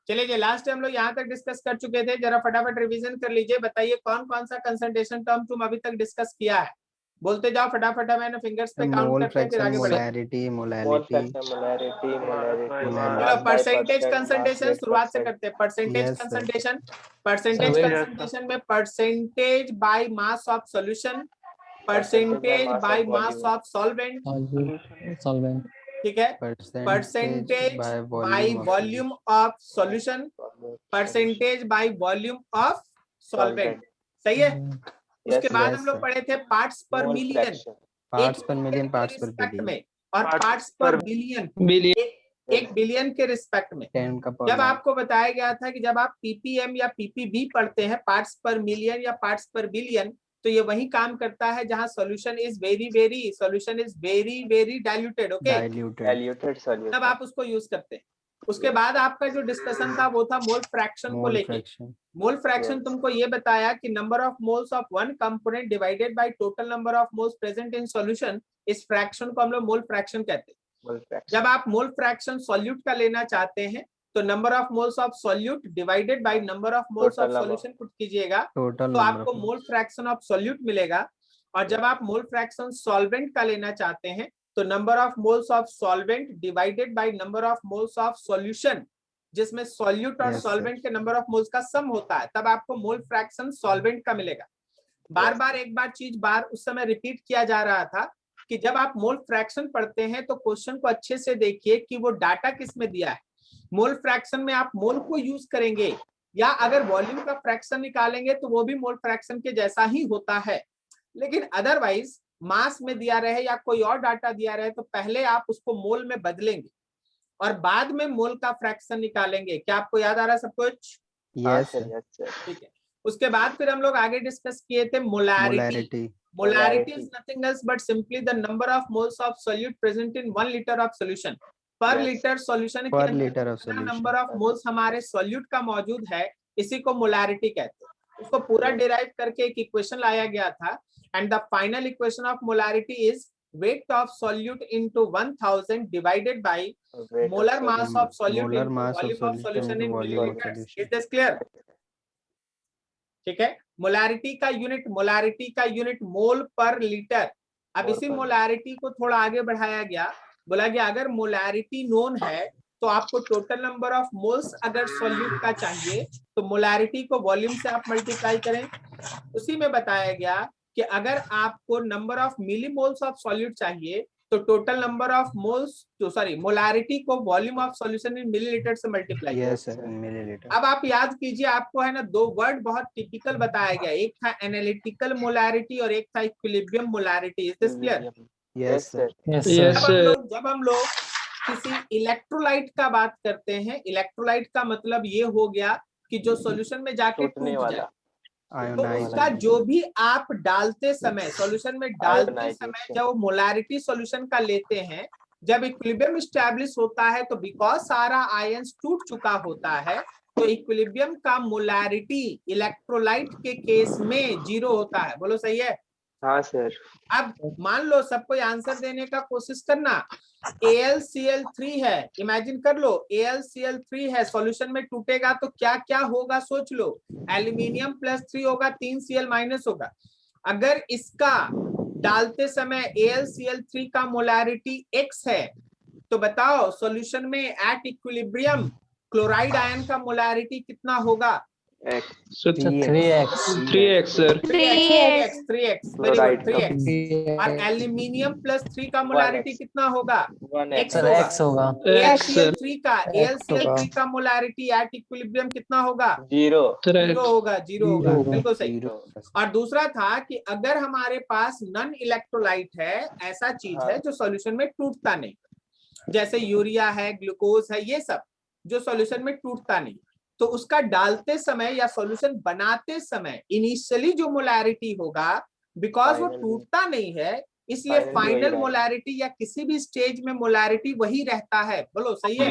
चलिए जी, last time हम लोग यहाँ तक डिस्कस कर चुके थे, जरा फटाफट रिवीजन कर लीजिए। बताइए कौन कौन सा कंसंट्रेशन टर्म तुम अभी तक डिस्कस किया है, बोलते जाओ फटाफट, मैंने फिंगर्स पे काउंट मोल करते हैं फिर फ्रैक्शन, आगे बढ़े। Molarity, mole molality, fraction, molarity, चलो परसेंटेज कंसंट्रेशन शुरुआत से करते हैं। Percentage yes sir. Concentration, percentage concentration में percentage by mass of solution, percentage by mass of solvent, solvent, ठीक है, percentage percentage by by volume of solution, percentage by volume of solvent, सही है। उसके बाद हम लोग पढ़े थे पार्ट्स पर मिलियन, पार्ट्स पर मिलियन, पार्ट्स पर रिस्पेक्ट बिलियन, में, और पार्ट्स पर बिलियन, एक बिलियन के रिस्पेक्ट में। 10 का जब पावर। आपको बताया गया था कि जब आप पीपीएम या पीपीबी पढ़ते हैं, पार्ट्स पर मिलियन या पार्ट्स पर बिलियन, तो ये वही काम करता है जहां solution is very very diluted, okay, diluted solution, तब आप उसको यूज करते हैं। उसके बाद आपका जो डिस्कशन था वो था मोल फ्रैक्शन को मोल लेके। फ्रैक्शन, मोल फ्रैक्शन तुमको ये बताया कि number of moles of one component divided by total number of moles present in solution, इस फ्रैक्शन को हम लोग मोल फ्रैक्शन कहते हैं। जब आप मोल फ्रैक्शन सॉल्यूट का लेना चाहते हैं तो number of moles of solute divided by number of moles of solution put कीजिएगा तो आपको मोल फ्रैक्शन ऑफ सॉल्यूट मिलेगा। और जब आप मोल फ्रैक्शन सॉल्वेंट का लेना चाहते हैं तो number of moles of solvent divided by number of moles of solution, जिसमें सॉल्यूट और सॉल्वेंट के नंबर ऑफ मोल्स का सम होता है, तब आपको मोल फ्रैक्शन सॉल्वेंट का मिलेगा। बार बार एक बार चीज उस समय रिपीट किया जा रहा था कि जब आप मोल फ्रैक्शन पढ़ते हैं तो क्वेश्चन को अच्छे से देखिए कि वो डाटा किस में दिया है। मोल फ्रैक्शन में आप मोल को यूज करेंगे या अगर वॉल्यूम का फ्रैक्शन निकालेंगे तो वो भी मोल फ्रैक्शन के जैसा ही होता है, लेकिन अदरवाइज मास में दिया रहे या कोई और डाटा दिया रहे तो पहले आप उसको मोल में बदलेंगे और बाद में मोल का फ्रैक्शन निकालेंगे। क्या आपको याद आ रहा है सब कुछ? यस ठीक है। उसके बाद फिर हम लोग आगे डिस्कस किए थे molarity. Molarity is nothing else but simply the number of moles of solute present in 1 litre of solution. पर लीटर सॉल्यूशन के अंदर नंबर ऑफ मोल्स हमारे सॉल्यूट का मौजूद है, इसी को मोलैरिटी कहते हैं। उसको पूरा डिराइव करके एक इक्वेशन लाया गया था and the final equation of molarity is weight of solute into 1000 divided by molar mass of solute into volume of solution in milliliters. Is this clear? ठीक है। मोलैरिटी का यूनिट मोल पर litre. अब इसी molarity को थोड़ा आगे बढ़ाया गया, बोला गया अगर मोलैरिटी नोन है तो आपको टोटल नंबर ऑफ मोल्स अगर सॉल्यूट का चाहिए तो मोलैरिटी को वॉल्यूम से आप मल्टीप्लाई करें। उसी में बताया गया कि अगर आपको number of millimoles of solute चाहिए तो टोटल नंबर ऑफ मोलैरिटी को volume of solution in millilitre से मल्टीप्लाई करें। अब आप याद कीजिए, आपको है ना दो वर्ड बहुत टिपिकल बताया गया, एक था एनालिटिकल मोलैरिटी और एक था equilibrium molarity. Is this clear? Yes sir. जब हम लोग किसी इलेक्ट्रोलाइट का बात करते हैं, इलेक्ट्रोलाइट का मतलब ये हो गया कि जो सॉल्यूशन में जाके टूट जाए, तो उसका जो भी आप डालते समय सॉल्यूशन में डालते समय जब मोलैरिटी सॉल्यूशन का लेते हैं, जब इक्विलिब्रियम एस्टैब्लिश होता है तो बिकॉज सारा आयंस टूट चुका होता है तो इक्विलिब्रियम का मोलैरिटी इलेक्ट्रोलाइट के केस में 0 होता है। बोलो सही है? हाँ सर। अब मान लो सबको आंसर देने का कोशिश करना। AlCl3 है, इमेजिन कर लो AlCl3 है, सॉल्यूशन में टूटेगा तो क्या क्या होगा सोच लो। एल्यूमिनियम +3 होगा, 3Cl- होगा। अगर इसका डालते समय AlCl3 का मोलैरिटी X है तो बताओ सॉल्यूशन में एट इक्विलिब्रियम क्लोराइड आयन का मोलैरिटी कितना होगा? 3x sir 3x very good 3x। और एल्यूमिनियम +3 का मोलैरिटी कितना होगा? X होगा। AlCl3 का मोलैरिटी एट इक्विलिब्रियम कितना होगा? 0 होगा। बिल्कुल सही। और दूसरा था कि अगर हमारे पास नॉन इलेक्ट्रोलाइट है, ऐसा चीज है जो सॉल्यूशन में टूटता नहीं, जैसे यूरिया है, ग्लूकोज है, ये सब जो सॉल्यूशन में टूटता नहीं, तो उसका डालते समय या सॉल्यूशन बनाते समय इनिशियली जो मोलैरिटी होगा, बिकॉज वो टूटता नहीं है इसलिए फाइनल मोलैरिटी या किसी भी स्टेज में मोलैरिटी वही रहता है। बोलो सही है?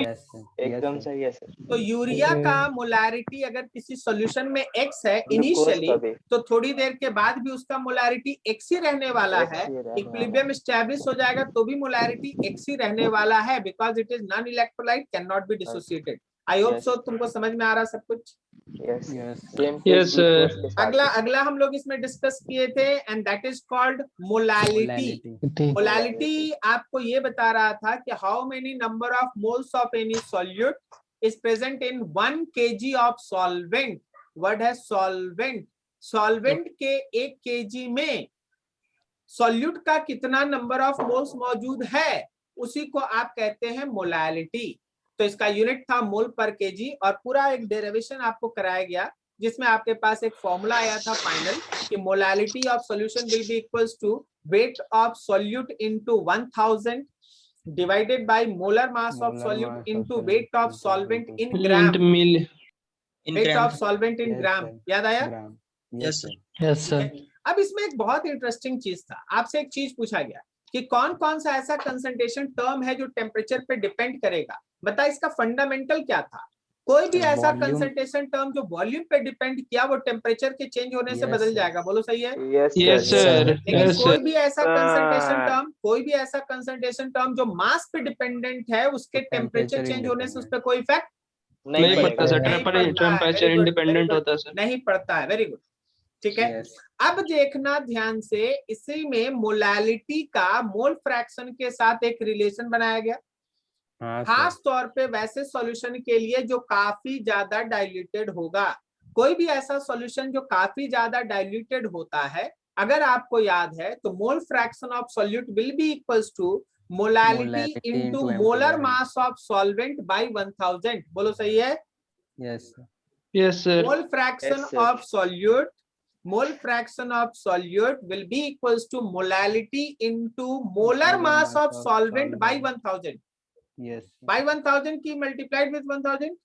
एकदम सही है सर। तो यूरिया का मोलैरिटी अगर किसी सॉल्यूशन में X है इनिशियली, तो थोड़ी देर के बाद भी उसका मोलैरिटी X ही रहने वाला है। इक्विलिब्रियम एस्टैब्लिश हो जाएगा तो भी मोलैरिटी X ही रहने वाला है, because it is non electrolyte, can not be dissociated. I hope Yes. सो तुमको समझ में आ रहा सब कुछ। Yes. Yes. Same Yes, thing sir. equals के साथ अगला है। अगला हम लोग इसमें डिस्कस किए थे and that is called molality. Molality. Molality आपको ये बता रहा था कि how many number of moles of any solute is present in 1 kg of solvent. Word है सॉल्वेंट। सॉल्वेंट के 1 kg में सॉल्यूट का कितना नंबर ऑफ मोल्स मौजूद है, उसी को आप कहते हैं मोलालिटी। तो इसका यूनिट था मोल पर केजी और पूरा एक डेरिवेशन आपको कराया गया जिसमें आपके पास एक फॉर्मूला आया था फाइनल कि molality of solution will be equals to weight of solute into 1000 divided by molar mass of solute into weight of solvent in gram. Int mill. Weight of solvent in Yes, gram. sir. याद आया? Gram. Yes, sir. Yes, sir. अब इसमें एक बहुत interesting चीज था, आपसे एक चीज पूछा गया कि कौन कौन सा ऐसा कंसंट्रेशन टर्म है जो टेम्परेचर पे डिपेंड करेगा। बता इसका फंडामेंटल क्या था? कोई भी ऐसा Volume. कंसंट्रेशन टर्म जो वॉल्यूम पे डिपेंड किया वो टेम्परेचर के चेंज होने से Yes, बदल sir. जाएगा। बोलो सही है? Yes, Yes, sir. sir. लेकिन Yes, कोई sir. भी ऐसा कंसंट्रेशन टर्म, कोई भी ऐसा कंसंट्रेशन टर्म जो मास पे डिपेंडेंट है उसके तो टेम्परेचर temperature चेंज होने से उस independent. पर कोई इफेक्ट नहीं पड़ेगा। पड़ता सर, नहीं पड़ता है। Temperature Very good, independent very होता है सर। good. नहीं पड़ता है। वेरी गुड, ठीक है। Yes. अब देखना ध्यान से, इसी में मोलालिटी का मोल फ्रैक्शन के साथ एक रिलेशन बनाया गया, हाँ खास sir. तौर पे वैसे सॉल्यूशन के लिए जो काफी ज्यादा डाइल्यूटेड होगा। कोई भी ऐसा सॉल्यूशन जो काफी ज्यादा डाइल्यूटेड होता है, अगर आपको याद है तो mole fraction of solute will be equals to molality Molality into into molar M/1. Mass of solvent by 1000। बोलो सही है? Yes, sir. Yes, sir. Mole fraction Yes, sir. of solute, mole fraction of solute will be equals to molality into molar mass of solvent by 1000. Yes. sir. By 1000 की multiplied with 1000,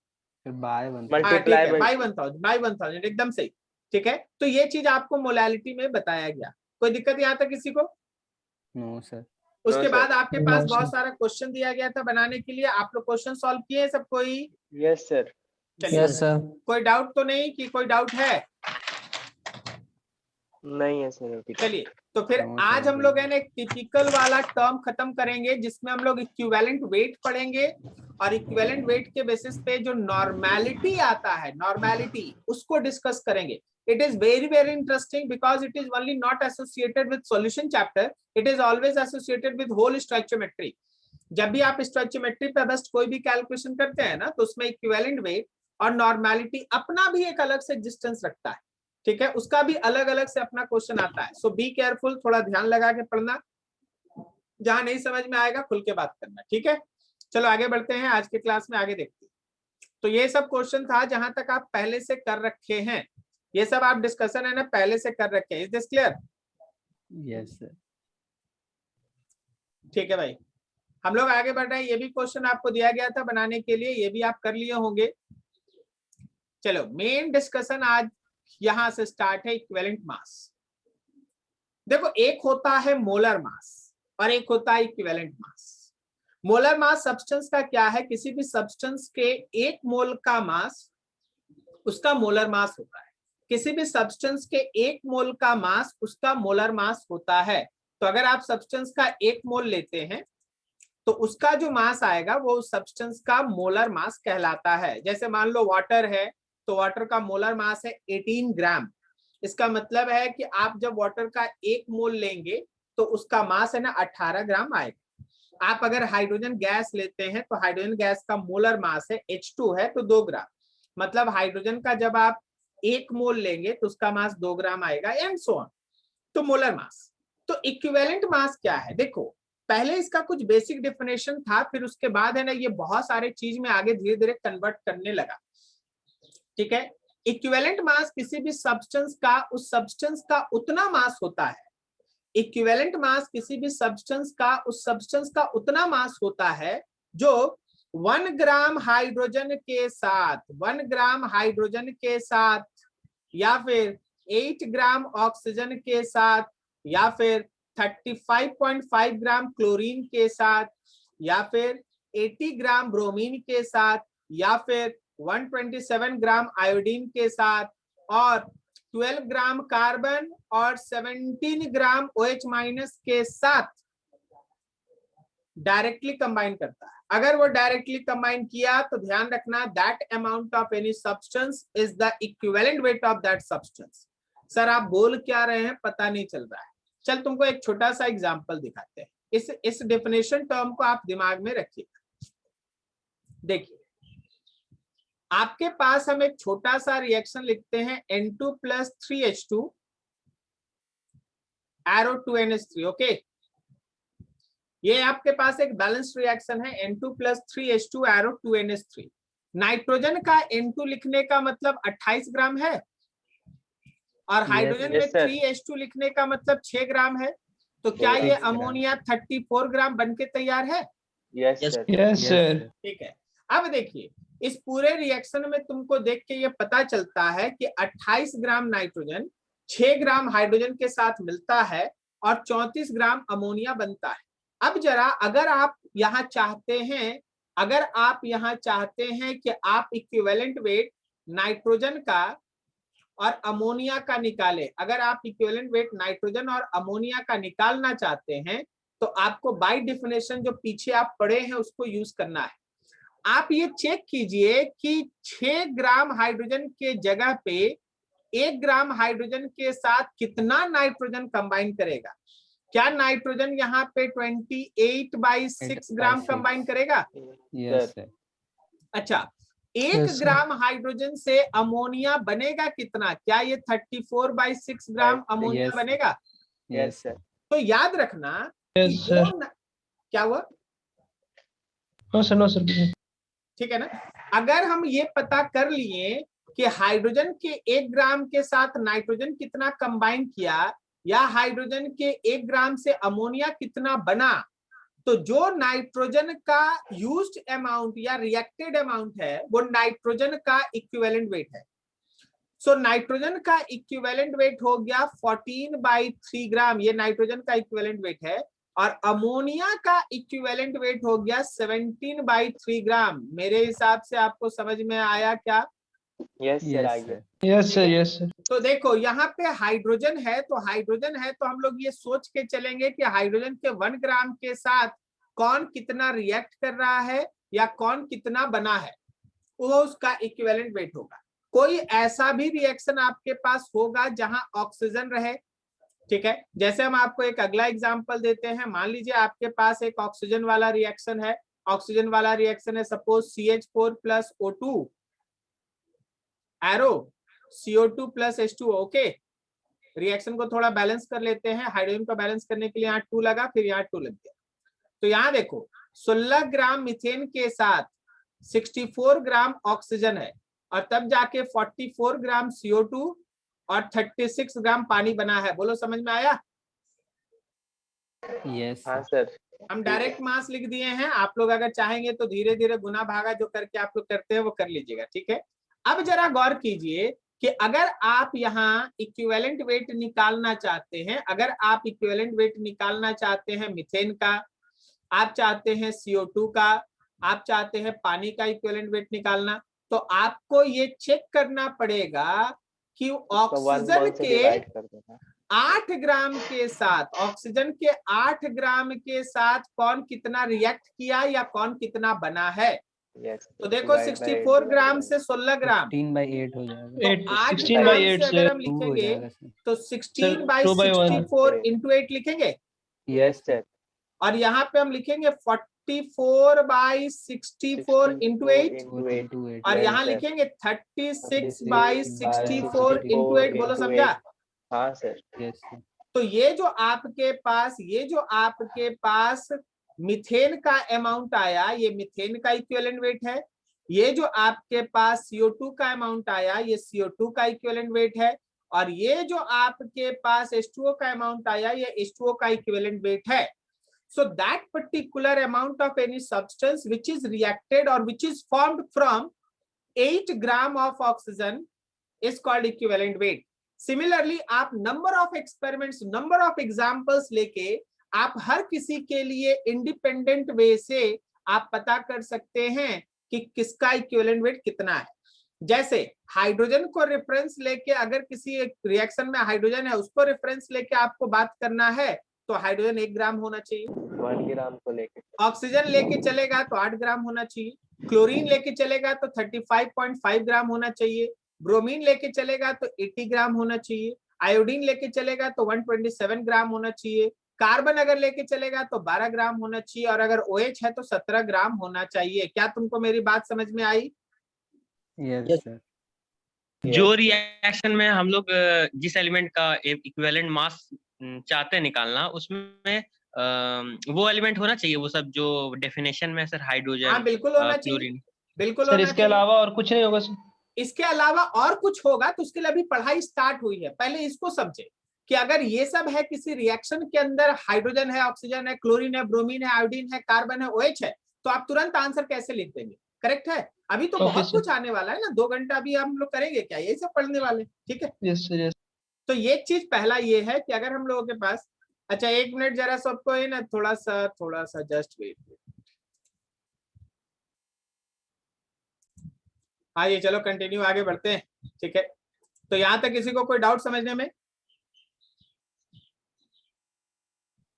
फिर by 1. हाँ ठीक Multiply है, by by 1000, by 1000 एकदम सही, ठीक है। तो ये चीज आपको मोलालिटी में बताया गया। कोई दिक्कत यहाँ तक किसी को? No sir. उसके No, बाद sir. आपके पास No, बहुत sir. सारा क्वेश्चन दिया गया था बनाने के लिए, आप लोग क्वेश्चन सॉल्व किए सब कोई? Yes, sir. चलिए, Yes, sir. कोई डाउट तो नहीं कि कोई डाउट है? नहीं है सर अभी। चलिए, तो फिर No, आज sir. हम लोग है ना एक टिपिकल वाला टर्म खत्म करेंगे जिसमें हम लोग इक्विवेलेंट वेट पढ़ेंगे और इक्विवेलेंट वेट के बेसिस पे जो नॉर्मेलिटी आता है, नॉर्मेलिटी उसको डिस्कस करेंगे। It is very very interesting because it is only not associated with solution chapter, it is always associated with whole stoichiometry. जब भी आप स्टोइचियोमेट्री पे बस कोई भी कैलकुलेशन करते हैं ना, तो उसमें इक्विवेलेंट वेट और नॉर्मेलिटी अपना भी एक अलग से एग्जिस्टेंस रखता है, ठीक है। उसका भी अलग अलग से अपना क्वेश्चन आता है। सो बी केयरफुल, थोड़ा ध्यान लगा के पढ़ना, जहां नहीं समझ में आएगा खुल के बात करना, ठीक है। चलो आगे बढ़ते हैं, आज के क्लास में आगे देखते हैं। तो ये सब क्वेश्चन था जहां तक आप पहले से कर रखे हैं, ये सब आप डिस्कशन है ना पहले से कर रखे हैं। Is this clear? Yes sir. ठीक है भाई, हम लोग आगे बढ़ रहे हैं। ये भी क्वेश्चन आपको दिया गया था बनाने के लिए, ये भी आप कर लिए होंगे। चलो मेन डिस्कशन आज यहां से स्टार्ट है, इक्विवेलेंट मास। देखो, एक होता है मोलर मास और एक होता है equivalent mass. Molar mass substance का क्या है? किसी भी सब्सटेंस के 1 मोल का मास उसका मोलर मास होता है। किसी भी सब्सटेंस के 1 मोल का मास उसका मोलर मास होता है। तो अगर आप सब्सटेंस का 1 मोल लेते हैं तो उसका जो मास आएगा वो उस सब्सटेंस का मोलर मास कहलाता है। जैसे मान लो वाटर है, तो वाटर का मोलर मास है 18 ग्राम। इसका मतलब है कि आप जब वाटर का 1 मोल लेंगे तो उसका मास है ना 18 ग्राम आएगा। आप अगर हाइड्रोजन गैस लेते हैं तो हाइड्रोजन गैस का मोलर मास है H2 है तो 2 ग्राम। मतलब हाइड्रोजन का जब आप 1 मोल लेंगे तो उसका मास 2 ग्राम आएगा, एंड सो ऑन। तो मोलर मास। तो इक्विवेलेंट मास क्या है? देखो, पहले इसका कुछ बेसिक डेफिनेशन था, फिर उसके बाद है ना ये बहुत सारे चीज में आगे धीरे धीरे कन्वर्ट करने लगा, ठीक है। इक्विवेलेंट मास किसी भी सब्सटेंस का उस सब्सटेंस का उतना मास होता है। इक्विवेलेंट मास किसी भी सब्सटेंस का उस सब्सटेंस का उतना मास होता है जो 1 ग्राम हाइड्रोजन के साथ, 1 ग्राम हाइड्रोजन के साथ, या फिर 8 ग्राम ऑक्सीजन के साथ, या फिर 35.5 ग्राम क्लोरीन के साथ, या फिर 80 ग्राम ब्रोमीन के साथ, या फिर 127 ग्राम आयोडीन के साथ, और 12 ग्राम कार्बन और 17 ग्राम OH- के साथ डायरेक्टली कंबाइन करता है। अगर वो डायरेक्टली कंबाइन किया तो ध्यान रखना that amount of any substance is the equivalent weight of that substance. Sir आप बोल क्या रहे हैं पता नहीं चल रहा है। चल तुमको एक छोटा सा एग्जांपल दिखाते हैं। इस डेफिनेशन टर्म को आप दिमाग में रखिएगा। देखिए आपके पास हम एक छोटा सा रिएक्शन लिखते हैं N2 + 3H2 arrow 2NH3। Okay, ये आपके पास एक बैलेंस्ड रिएक्शन है N2 + 3H2 arrow 2NH3। Nitrogen का N2 लिखने का मतलब 28 ग्राम है और हाइड्रोजन में 3H2 लिखने का मतलब 6 ग्राम है। तो क्या ये अमोनिया 34 ग्राम बनके तैयार है? Yes sir. ठीक है। अब देखिए इस पूरे रिएक्शन में तुमको देख के ये पता चलता है कि 28 ग्राम नाइट्रोजन 6 ग्राम हाइड्रोजन के साथ मिलता है और 34 ग्राम अमोनिया बनता है। अब जरा अगर आप यहाँ चाहते हैं कि आप इक्विवेलेंट वेट नाइट्रोजन का और अमोनिया का निकाले, अगर आप इक्विवेलेंट वेट नाइट्रोजन और अमोनिया का निकालना चाहते हैं तो आपको बाय डेफिनेशन जो पीछे आप पढ़े हैं उसको यूज करना है। आप ये चेक कीजिए कि 6 ग्राम हाइड्रोजन के जगह पे 1 ग्राम हाइड्रोजन के साथ कितना नाइट्रोजन कंबाइन करेगा। क्या नाइट्रोजन यहाँ पे 28/6 ग्राम कंबाइन करेगा? Yes sir. अच्छा, 1 ग्राम हाइड्रोजन से अमोनिया बनेगा कितना? क्या ये 34/6 ग्राम अमोनिया बनेगा? Yes sir. तो याद रखना क्या हुआ? No sir. ठीक है ना। अगर हम ये पता कर लिए कि हाइड्रोजन के 1 ग्राम के साथ नाइट्रोजन कितना कंबाइन किया या हाइड्रोजन के 1 ग्राम से अमोनिया कितना बना, तो जो नाइट्रोजन का यूज्ड अमाउंट या रिएक्टेड अमाउंट है वो नाइट्रोजन का इक्विवेलेंट वेट है। सो नाइट्रोजन का इक्विवेलेंट वेट हो गया 14/3 ग्राम, ये नाइट्रोजन का इक्विवेलेंट वेट है। और अमोनिया का इक्विवेलेंट वेट हो गया 17/3 ग्राम। मेरे हिसाब से आपको समझ में आया क्या? Yes sir. Yes sir. तो देखो यहाँ पे हाइड्रोजन है तो हम लोग ये सोच के चलेंगे कि हाइड्रोजन के 1 ग्राम के साथ कौन कितना रिएक्ट कर रहा है या कौन कितना बना है, वो उसका इक्विवेलेंट वेट होगा। कोई ऐसा भी रिएक्शन आपके पास होगा जहां ऑक्सीजन रहे, ठीक है। जैसे हम आपको एक अगला एग्जांपल देते हैं। मान लीजिए आपके पास एक ऑक्सीजन वाला रिएक्शन है, suppose CH4 + O2 arrow CO2 + H2O। Okay, reaction को थोड़ा बैलेंस कर लेते हैं। हाइड्रोजन को बैलेंस करने के लिए यहाँ 2 लगा, फिर यहाँ 2 लग गया। तो यहाँ देखो 16 ग्राम मीथेन के साथ 64 ग्राम ऑक्सीजन है और तब जाके 44 ग्राम CO2 और 36 ग्राम पानी बना है। बोलो समझ में आया? यस हाँ सर। हम डायरेक्ट मास लिख दिए हैं। आप लोग अगर चाहेंगे तो धीरे धीरे गुना भागा जो करके आप लोग करते हैं वो कर लीजिएगा, ठीक है। अब जरा गौर कीजिए कि अगर आप यहाँ इक्विवेलेंट वेट निकालना चाहते हैं, मीथेन का, आप चाहते हैं CO2 का, आप चाहते हैं पानी का इक्विवेलेंट वेट निकालना, तो आपको ये चेक करना पड़ेगा कि ऑक्सीजन के 8 ग्राम के साथ कौन कितना रिएक्ट किया या कौन कितना बना है। तो देखो 64 ग्राम से 16 ग्राम 16/8 हो जाएगा। तो 8 ग्राम से अगर हम लिखेंगे तो 16/64 × 8 लिखेंगे। Yes sir. और यहाँ पे हम लिखेंगे 44/64 × 8 और यहाँ लिखेंगे 36/64 × 8। बोलो समझा? हाँ सर। यस। तो ये जो आपके पास मीथेन का अमाउंट आया, ये मीथेन का इक्विवेलेंट वेट है। ये जो आपके पास CO2 का अमाउंट आया, ये CO2 का इक्विवेलेंट वेट है। और ये जो आपके पास H2O का अमाउंट आया, ये H2O का इक्विवेलेंट वेट है। So that particular amount of any substance which is reacted or which is formed from 8 gram of oxygen is called equivalent weight. Similarly, आप number of experiments, number of examples लेके आप हर किसी के लिए independent way से आप पता कर सकते हैं कि किसका equivalent weight कितना है। जैसे हाइड्रोजन को रेफरेंस लेके, अगर किसी एक रिएक्शन में हाइड्रोजन है उसको रेफरेंस लेके आपको बात करना है तो हाइड्रोजन 1 ग्राम होना चाहिए। 1 ग्राम को लेके ऑक्सीजन लेके चलेगा तो 8 ग्राम होना चाहिए। क्लोरीन लेके चलेगा तो 35.5 ग्राम होना चाहिए। ब्रोमीन लेके चलेगा तो 80 ग्राम होना चाहिए। आयोडीन लेके चलेगा तो 127 ग्राम होना चाहिए। कार्बन अगर लेके चलेगा तो 12 ग्राम होना चाहिए, और अगर OH है तो 17 ग्राम होना चाहिए। क्या तुमको मेरी बात समझ में आई? Yes sir. जो रिएक्शन में हम लोग जिस एलिमेंट का इक्विवेलेंट मास चाहते हैं निकालना, उसमें वो एलिमेंट होना चाहिए, वो सब जो डेफिनेशन में सर, हाइड्रोजन, हाँ बिल्कुल होना चाहिए, क्लोरीन। बिल्कुल सर होना इसके चाहिए। अलावा और कुछ नहीं होगा सर? इसके अलावा और कुछ होगा तो उसके लिए अभी पढ़ाई स्टार्ट हुई है, पहले इसको समझे कि अगर ये सब है किसी रिएक्शन के अंदर, हाइड्रोजन है, ऑक्सीजन है, क्लोरीन है, ब्रोमीन है, आयोडीन है, कार्बन है, OH है, तो आप तुरंत आंसर कैसे लिख देंगे? करेक्ट है? अभी तो Okay, बहुत sir. कुछ आने वाला है ना, 2 घंटा अभी हम लोग करेंगे क्या, यही सब पढ़ने वाले, ठीक है? Yes sir, yes. तो ये चीज पहला ये है कि अगर हम लोगों के पास, अच्छा 1 मिनट जरा सबको है ना, थोड़ा सा जस्ट वेट। हाँ ये चलो कंटिन्यू आगे बढ़ते हैं, ठीक है? तो यहाँ तक किसी को कोई डाउट समझने में?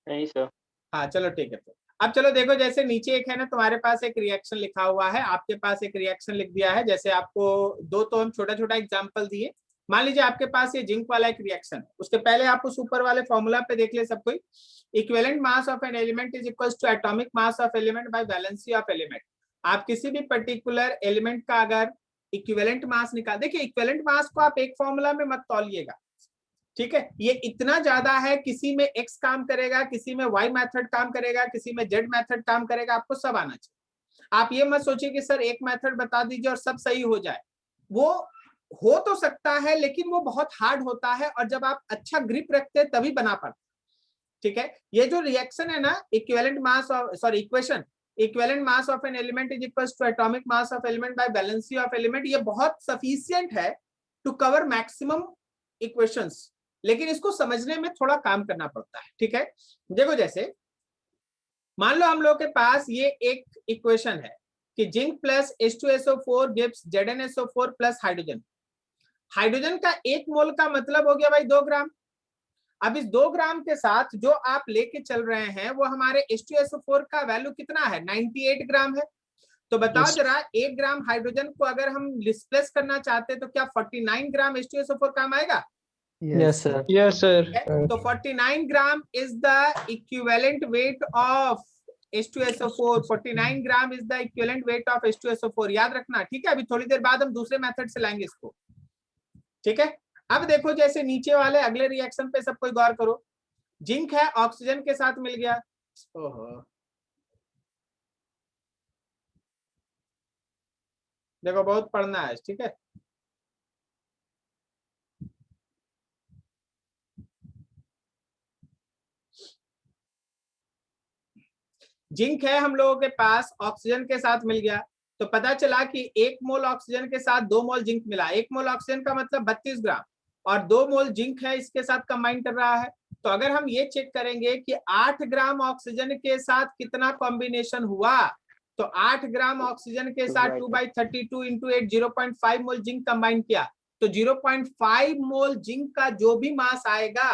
नहीं सर। हाँ चलो ठीक है। तो अब चलो देखो, जैसे नीचे एक है ना, तुम्हारे पास एक रिएक्शन लिखा हुआ है, आपके पास एक रिएक्शन लिख दिया है। जैसे आपको दो तो हम छोटा छोटा एग्जांपल दिए। मान लीजिए आपके पास ये जिंक वाला एक रिएक्शन है, उसके पहले आप उस ऊपर वाले फॉर्मूला पे देख ले सब कोई। Equivalent mass of an element is equals to atomic mass of element by valency of element. आप किसी भी पर्टिकुलर एलिमेंट का अगर इक्विवेलेंट मास निकाल, देखिए इक्विवेलेंट मास को आप एक फॉर्मूला में मत तौलिएगा, ठीक है? ये इतना ज्यादा है, किसी में x काम करेगा, किसी में y मेथड काम करेगा, किसी में z मेथड काम करेगा, आपको सब आना चाहिए। आप ये मत सोचिए कि सर एक मेथड बता दीजिए और सब सही हो जाए। वो हो तो सकता है लेकिन वो बहुत हार्ड होता है, और जब आप अच्छा ग्रिप रखते हैं तभी बना पाते, ठीक है? ये जो रिएक्शन है ना, equivalent mass of, sorry equation, equivalent mass of an element is equals to atomic mass of element by valency of element, ये बहुत सफिशिएंट है टू कवर मैक्सिमम इक्वेशंस, लेकिन इसको समझने में थोड़ा काम करना पड़ता है, ठीक है? देखो जैसे मान लो हम लोग के पास ये एक इक्वेशन है कि zinc plus H2SO4 gives ZnSO4 plus hydrogen. Hydrogen का 1 मोल का मतलब हो गया भाई 2 ग्राम। अब इस 2 ग्राम के साथ जो आप लेके चल रहे हैं वो हमारे H2SO4 का वैल्यू कितना है? 98 ग्राम है। तो बताओ जरा, 1 ग्राम हाइड्रोजन को अगर हम डिस्प्लेस करना चाहते तो क्या 49 ग्राम H2SO4 काम आएगा? Yes sir. Yes sir. तो 49 gram is the equivalent weight of H2SO4। 49 gram is the equivalent weight of H2SO4, याद रखना, ठीक है? अभी थोड़ी देर बाद हम दूसरे मेथड से लाएंगे इसको, ठीक है? अब देखो जैसे नीचे वाले अगले रिएक्शन पे सब कोई गौर करो। जिंक है, ऑक्सीजन के साथ मिल गया, ओहो देखो बहुत पढ़ना है, ठीक है? जिंक है हम लोगों के पास, ऑक्सीजन के साथ मिल गया, तो पता चला कि 1 मोल ऑक्सीजन के साथ 2 मोल जिंक मिला। 1 मोल ऑक्सीजन का मतलब 32 ग्राम, और 2 मोल जिंक है इसके साथ कंबाइन कर रहा है। तो अगर हम ये चेक करेंगे कि 8 ग्राम ऑक्सीजन के साथ कितना कॉम्बिनेशन हुआ, तो 8 ग्राम ऑक्सीजन के साथ 2/32 इंटू 8 0.5 मोल जिंक कंबाइन किया, तो 0.5 मोल जिंक का जो भी मास आएगा,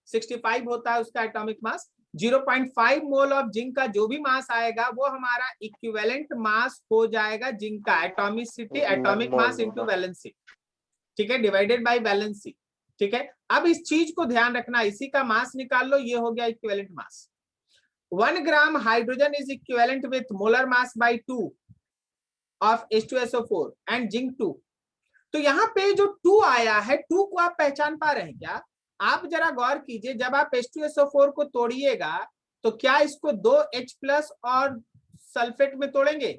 65 होता है उसका atomic mass, 0.5 mole of zinc का जो भी मास आएगा वो हमारा इक्विवेलेंट मास हो जाएगा जिंक का। Atomicity, atomic mass into valency, ठीक है, डिवाइडेड बाय वैलेंसी, ठीक है? अब इस चीज को ध्यान रखना, इसी का मास निकाल लो, ये हो गया equivalent mass. 1 gram hydrogen is equivalent with molar mass by 2 of H2SO4 and zinc 2। तो यहाँ पे जो 2 आया है, 2 को आप पहचान पा रहे हैं क्या? आप जरा गौर कीजिए, जब आप H2SO4 को तोड़िएगा तो क्या इसको 2H+ और सल्फेट में तोड़ेंगे,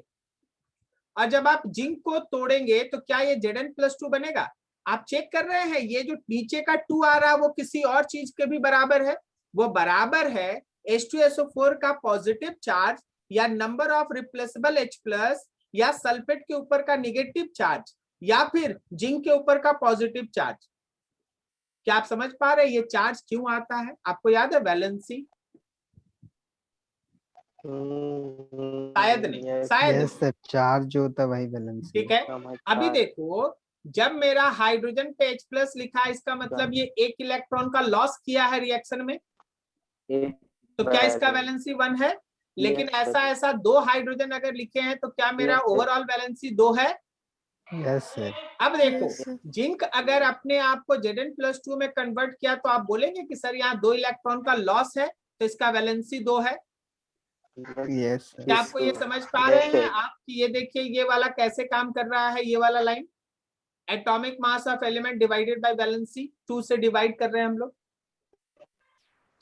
और जब आप जिंक को तोड़ेंगे तो क्या ये Zn+2 बनेगा? आप चेक कर रहे हैं, ये जो नीचे का 2 आ रहा है वो किसी और चीज के भी बराबर है, वो बराबर है H2SO4 का पॉजिटिव चार्ज, या नंबर ऑफ रिप्लेसेबल H+, या सल्फेट के ऊपर का निगेटिव चार्ज, या फिर जिंक के ऊपर का पॉजिटिव चार्ज। क्या आप समझ पा रहे हैं ये चार्ज क्यों आता है? आपको याद है वैलेंसी? शायद नहीं, शायद सर, चार्ज जो होता है वही वैलेंसी, ठीक है? अभी देखो, जब मेरा हाइड्रोजन पे H+ लिखा है, इसका मतलब ये 1 इलेक्ट्रॉन का लॉस किया है रिएक्शन में, तो क्या इसका वैलेंसी 1 है? लेकिन ऐसा 2 हाइड्रोजन अगर लिखे हैं तो क्या मेरा ओवरऑल वैलेंसी 2 है? Yes sir. अब देखो जिंक अगर अपने आप को Zn+2 में कन्वर्ट किया तो आप बोलेंगे कि सर यहाँ 2 इलेक्ट्रॉन का लॉस है तो इसका वैलेंसी 2 है। Yes sir. क्या आपको ये समझ पा रहे हैं आप कि ये देखिए ये वाला कैसे काम कर रहा है? ये वाला line atomic mass of element divided by valency 2 से डिवाइड कर रहे हैं हम लोग,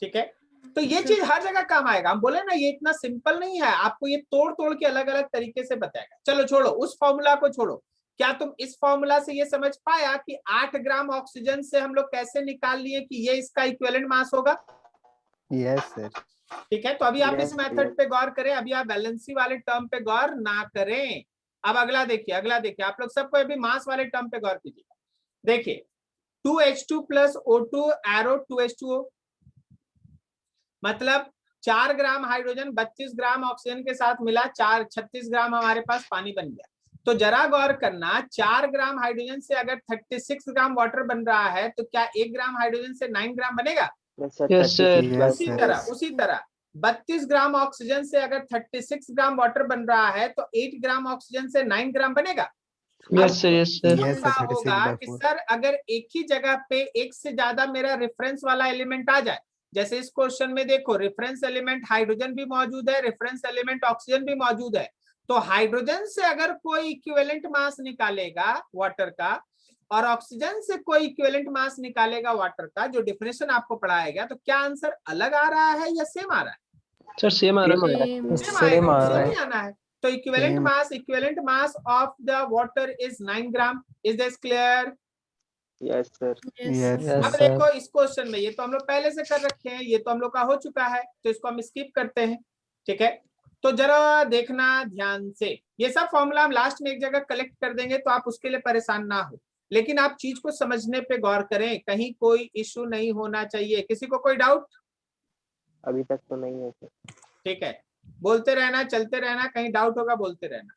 ठीक है। तो ये चीज हर जगह काम आएगा। हम बोले ना ये इतना सिंपल नहीं है, आपको ये तोड़ तोड़ के अलग अलग तरीके से बताएगा। चलो छोड़ो उस फॉर्मूला को छोड़ो, क्या तुम इस फॉर्मूला से ये समझ पाया कि 8 ग्राम ऑक्सीजन से हम लोग कैसे निकाल लिए कि ये इसका इक्विवेलेंट मास होगा? Yes sir. ठीक है, तो अभी आप इस मेथड पे गौर करें, अभी आप वैलेंसी वाले टर्म पे गौर ना करें। अब अगला देखिए आप लोग सबको अभी मास वाले टर्म पे गौर कीजिएगा। देखिए 2H2 plus O2 arrow 2H2O, मतलब 4 ग्राम हाइड्रोजन 32 ग्राम ऑक्सीजन के साथ मिला 36 ग्राम हमारे पास पानी बन गया। तो जरा गौर करना, 4 ग्राम हाइड्रोजन से अगर 36 ग्राम वाटर बन रहा है तो क्या 1 ग्राम हाइड्रोजन से 9 ग्राम बनेगा? Yes sir. उसी तरह 32 ग्राम ऑक्सीजन से अगर 36 ग्राम वाटर बन रहा है तो 8 ग्राम ऑक्सीजन से 9 ग्राम बनेगा। Yes sir. Yes sir. ऐसा होगा कि सर अगर एक ही जगह पे एक से ज्यादा मेरा रेफरेंस वाला एलिमेंट आ जाए, जैसे इस क्वेश्चन में देखो रेफरेंस एलिमेंट हाइड्रोजन भी मौजूद है, रेफरेंस एलिमेंट ऑक्सीजन भी मौजूद है, तो हाइड्रोजन से अगर कोई इक्विवेलेंट मास निकालेगा वाटर का और ऑक्सीजन से कोई इक्विवेलेंट मास निकालेगा वाटर का, जो डेफिनेशन आपको पढ़ाया गया, तो क्या आंसर अलग आ रहा है या सेम आ रहा है? सर सेम आ रहा है। सेम आ रहा है। आना है। तो equivalent mass of the water is 9 gram. Is this clear? Yes sir. Yes अब देखो इस क्वेश्चन में ये तो हम लोग पहले से कर रखे हैं, ये तो हम लोग का हो चुका है, तो इसको हम स्किप करते हैं, ठीक है। तो जरा देखना ध्यान से, ये सब फॉर्मूला हम लास्ट में एक जगह कलेक्ट कर देंगे तो आप उसके लिए परेशान ना हो, लेकिन आप चीज को समझने पे गौर करें, कहीं कोई इश्यू नहीं होना चाहिए। किसी को कोई डाउट? अभी तक तो नहीं है सर। ठीक है, बोलते रहना, चलते रहना, कहीं डाउट होगा बोलते रहना।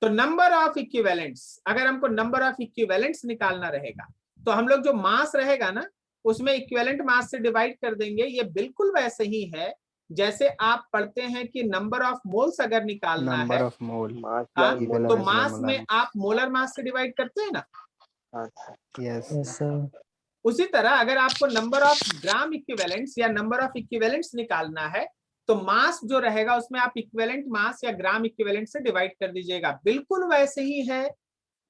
तो नंबर ऑफ इक्विवेलेंट्स, अगर हमको नंबर ऑफ इक्विवेलेंट्स निकालना रहेगा तो हम लोग जो मास रहेगा ना उसमें इक्विवेलेंट मास से डिवाइड कर देंगे। ये बिल्कुल वैसे ही है जैसे आप पढ़ते हैं कि नंबर ऑफ मोल्स अगर निकालना है, नंबर ऑफ मोल, तो मास में आप मोलर मास से डिवाइड करते हैं ना। Yes sir. उसी तरह अगर आपको नंबर ऑफ ग्राम इक्विवेलेंट्स या नंबर ऑफ इक्विवेलेंट्स निकालना है तो मास जो रहेगा उसमें आप इक्विवेलेंट मास या ग्राम इक्विवेलेंट से डिवाइड कर दीजिएगा। बिल्कुल वैसे ही है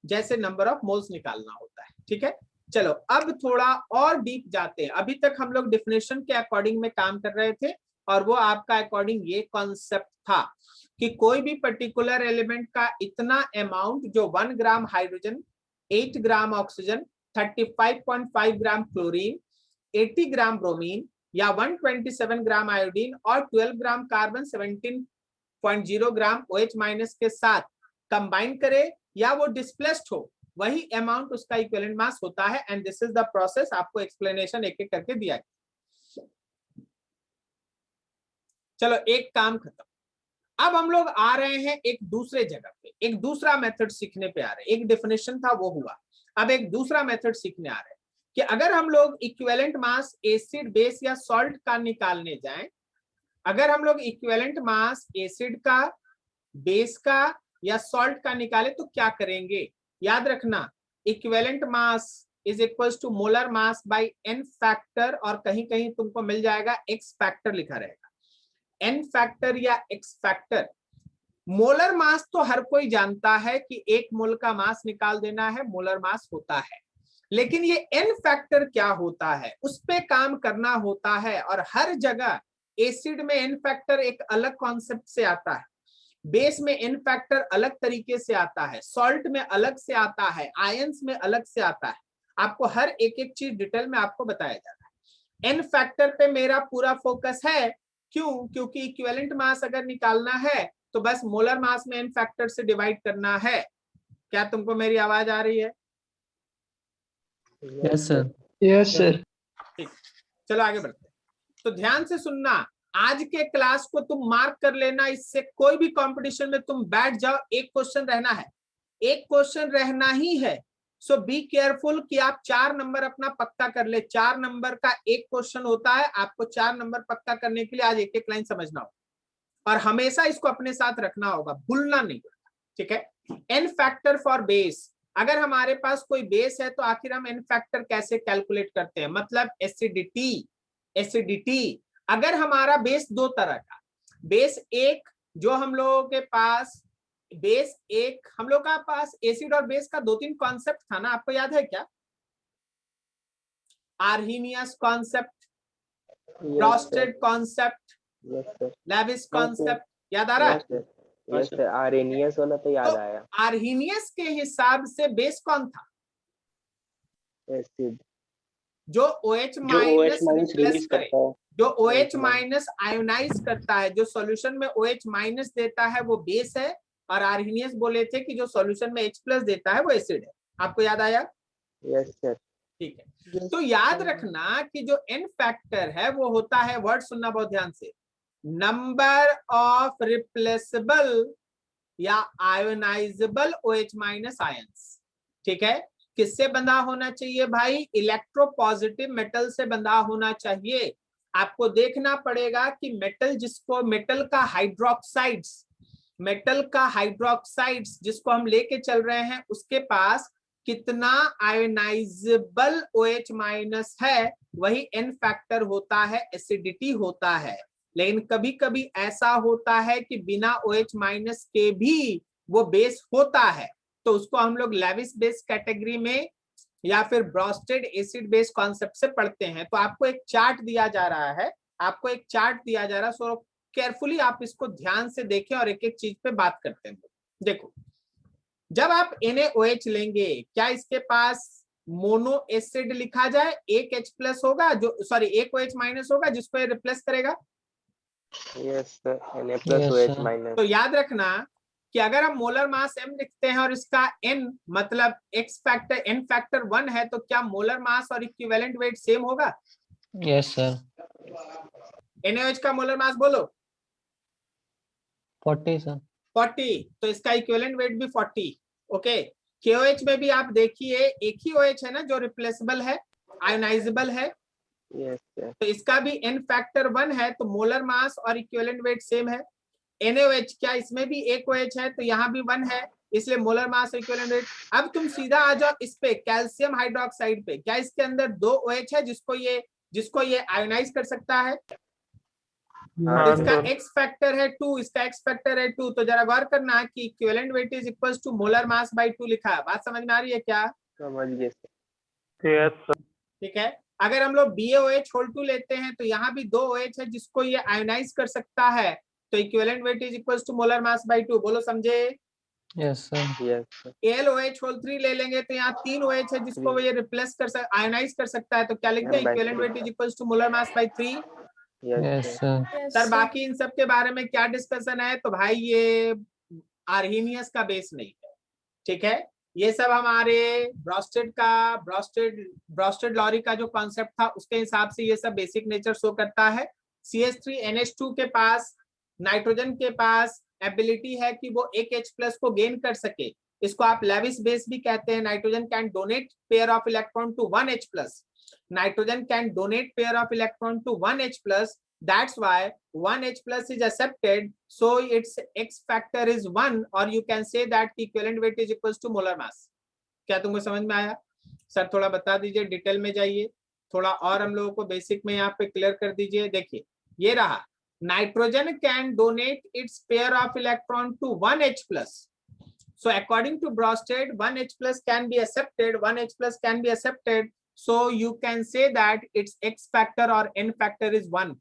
जैसे नंबर ऑफ मोल्स निकालना होता है, ठीक है। चलो अब थोड़ा और डीप जाते हैं। अभी तक हम लोग डेफिनेशन के अकॉर्डिंग में काम कर रहे थे और वो आपका अकॉर्डिंग ये कॉन्सेप्ट था कि कोई भी पर्टिकुलर एलिमेंट का इतना अमाउंट जो 1 ग्राम हाइड्रोजन, 8 ग्राम ऑक्सीजन, 35.5 ग्राम क्लोरीन, 80 ग्राम ब्रोमीन या 127 ग्राम आयोडीन और 12 ग्राम कार्बन 17.0 ग्राम OH माइनस के साथ कंबाइन करे या वो डिस्प्लेस्ड हो, वही अमाउंट उसका इक्विवेलेंट मास होता है। And this is the process. आपको एक्सप्लेनेशन एक एक करके दिया गया। चलो एक काम खत्म। अब हम लोग आ रहे हैं एक दूसरे जगह पे, एक दूसरा मेथड सीखने पे आ रहे हैं। एक डेफिनेशन था वो हुआ, अब एक दूसरा मेथड सीखने आ रहे हैं कि अगर हम लोग इक्विवेलेंट मास एसिड, बेस या सॉल्ट का निकालने जाएं, अगर हम लोग इक्विवेलेंट मास एसिड का, बेस का या सॉल्ट का निकाले तो क्या करेंगे? याद रखना equivalent mass is equals to molar mass by n factor, और कहीं कहीं तुमको मिल जाएगा x फैक्टर लिखा रहेगा, n फैक्टर या x फैक्टर। मोलर मास तो हर कोई जानता है कि 1 मोल का मास निकाल देना है, मोलर मास होता है, लेकिन ये n फैक्टर क्या होता है उस पे काम करना होता है। और हर जगह एसिड में n फैक्टर एक अलग कॉन्सेप्ट से आता है, बेस में n फैक्टर अलग तरीके से आता है, सॉल्ट में अलग से आता है, आयंस में अलग से आता है। आपको हर एक एक चीज डिटेल में आपको बताया जा रहा है। n फैक्टर पे मेरा पूरा फोकस है, क्यों? क्योंकि इक्विवेलेंट मास अगर निकालना है तो बस मोलर मास में n फैक्टर से डिवाइड करना है। क्या तुमको मेरी आवाज आ रही है? Yes sir. Yes sir. ठीक, चलो आगे बढ़ते हैं। तो ध्यान से सुनना, आज के क्लास को तुम मार्क कर लेना, इससे कोई भी कंपटीशन में तुम बैठ जाओ, एक क्वेश्चन रहना है, एक क्वेश्चन रहना ही है सो बी केयरफुल कि आप 4 नंबर अपना पक्का कर ले। 4 नंबर का एक क्वेश्चन होता है, आपको 4 नंबर पक्का करने के लिए आज एक एक लाइन समझना होगा और हमेशा इसको अपने साथ रखना होगा, भूलना नहीं होगा, ठीक है। एन फैक्टर फॉर बेस, अगर हमारे पास कोई बेस है तो आखिर हम एन फैक्टर कैसे कैलकुलेट करते हैं, मतलब एसिडिटी। अगर हमारा बेस दो तरह का, बेस एक जो हम लोगों के पास बेस एक, हम लोग का पास एसिड और बेस का 2-3 कॉन्सेप्ट था ना, आपको याद है क्या? Arrhenius concept, Bronsted concept, Lewis concept, याद आ रहा है? यस सर, आर्हेनियस वाला तो याद आया। आर्हीनियस के हिसाब से बेस कौन था? एसिड, जो OH माइनस रिप्लेस करे, जो OH माइनस आयोनाइज करता है, जो सॉल्यूशन में OH माइनस देता है वो बेस है, और आर्हीनियस बोले थे कि जो सॉल्यूशन में H प्लस देता है वो एसिड है। आपको याद आया? Yes sir. ठीक है, तो याद रखना कि जो एन फैक्टर है वो होता है, वर्ड सुनना बहुत ध्यान से, नंबर ऑफ रिप्लेसेबल या आयोनाइजेबल OH माइनस आयंस, ठीक है। किससे बंधा होना चाहिए भाई? इलेक्ट्रोपॉजिटिव मेटल से बंधा होना चाहिए। आपको देखना पड़ेगा कि मेटल जिसको मेटल का हाइड्रोक्साइड्स जिसको हम लेके चल रहे हैं उसके पास कितना आयोनाइजेबल OH माइनस है, वही एन फैक्टर होता है, एसिडिटी होता है। लेकिन कभी कभी ऐसा होता है कि बिना OH माइनस के भी वो बेस होता है, तो उसको हम लोग लेविस बेस कैटेगरी में या फिर ब्रॉस्टेड एसिड बेस कॉन्सेप्ट से पढ़ते हैं। तो आपको एक चार्ट दिया जा रहा है, सो केयरफुली आप इसको ध्यान से देखें और एक एक चीज पे बात करते हैं। देखो, जब आप NaOH लेंगे, क्या इसके पास मोनो एसिड लिखा जाए? एक H प्लस होगा, जो सॉरी एक OH माइनस होगा जिसको ये रिप्लेस करेगा। Yes sir, Na+OH minus. तो याद रखना कि अगर हम मोलर मास M लिखते हैं और इसका N मतलब N फैक्टर 1 है, तो क्या मोलर मास और इक्विवेलेंट वेट सेम होगा? Yes sir. NaOH का मोलर मास बोलो। 40 सर। 40, तो इसका इक्विवेलेंट वेट भी 40। ओके, KOH में भी आप देखिए एक ही OH है ना जो रिप्लेसेबल है, आयोनाइजेबल है। Yes sir. तो इसका भी N फैक्टर 1 है, तो मोलर मास और इक्विवेलेंट वेट सेम है। NaOH, क्या इसमें भी एक OH है, तो यहाँ भी 1 है, इसलिए मोलर मास इक्विवेलेंट वेट। अब तुम सीधा आ जाओ इस पे, कैल्शियम हाइड्रोक्साइड पे, क्या इसके अंदर 2 OH है जिसको ये आयोनाइज कर सकता है? हाँ, इसका X फैक्टर है 2, इसका X फैक्टर है 2, तो जरा गौर करना कि equivalent weight is equals to molar mass by 2 लिखा है। बात समझ में आ रही है क्या? समझ गए सर। ठीक है, अगर हम लोग BaOH होल 2 लेते हैं तो यहाँ भी 2 OH है जिसको ये आयोनाइज कर सकता है, तो equivalent weight is equals to molar mass by 2। बोलो समझे? Yes sir. Yes sir. AlOH whole 3 ले लेंगे तो यहाँ 3 OH है जिसको ये रिप्लेस आयोनाइज कर सकता है, तो क्या लिख दें? Equivalent weight is equals to molar mass by 3। Yes sir. Sir बाकी इन सब के बारे में क्या डिस्कशन है? तो भाई ये आर्हीनियस का बेस नहीं है, ठीक है। ये सब हमारे ब्रॉस्टेड लॉरी का जो कॉन्सेप्ट था उसके हिसाब से ये सब बेसिक नेचर शो करता है। CH3NH2 के पास, नाइट्रोजन के पास एबिलिटी है कि वो एक H प्लस को गेन कर सके, इसको आप लेविस बेस भी कहते हैं। Nitrogen can donate pair of electron to 1 H plus, nitrogen can donate pair of electron to 1 H plus, that's why 1 H plus is accepted, so its X factor is 1, or you can say that equivalent weight is equals to molar mass। क्या तुमको समझ में आया? Sir थोड़ा बता दीजिए, detail में जाइए थोड़ा और हम लोगों को बेसिक में यहाँ पे क्लियर कर दीजिए। देखिए ये रहा, nitrogen can donate its pair of electron to 1 H plus, so according to Bronsted 1 H plus can be accepted, 1 H plus can be accepted, so you can say that its X factor or N factor is 1।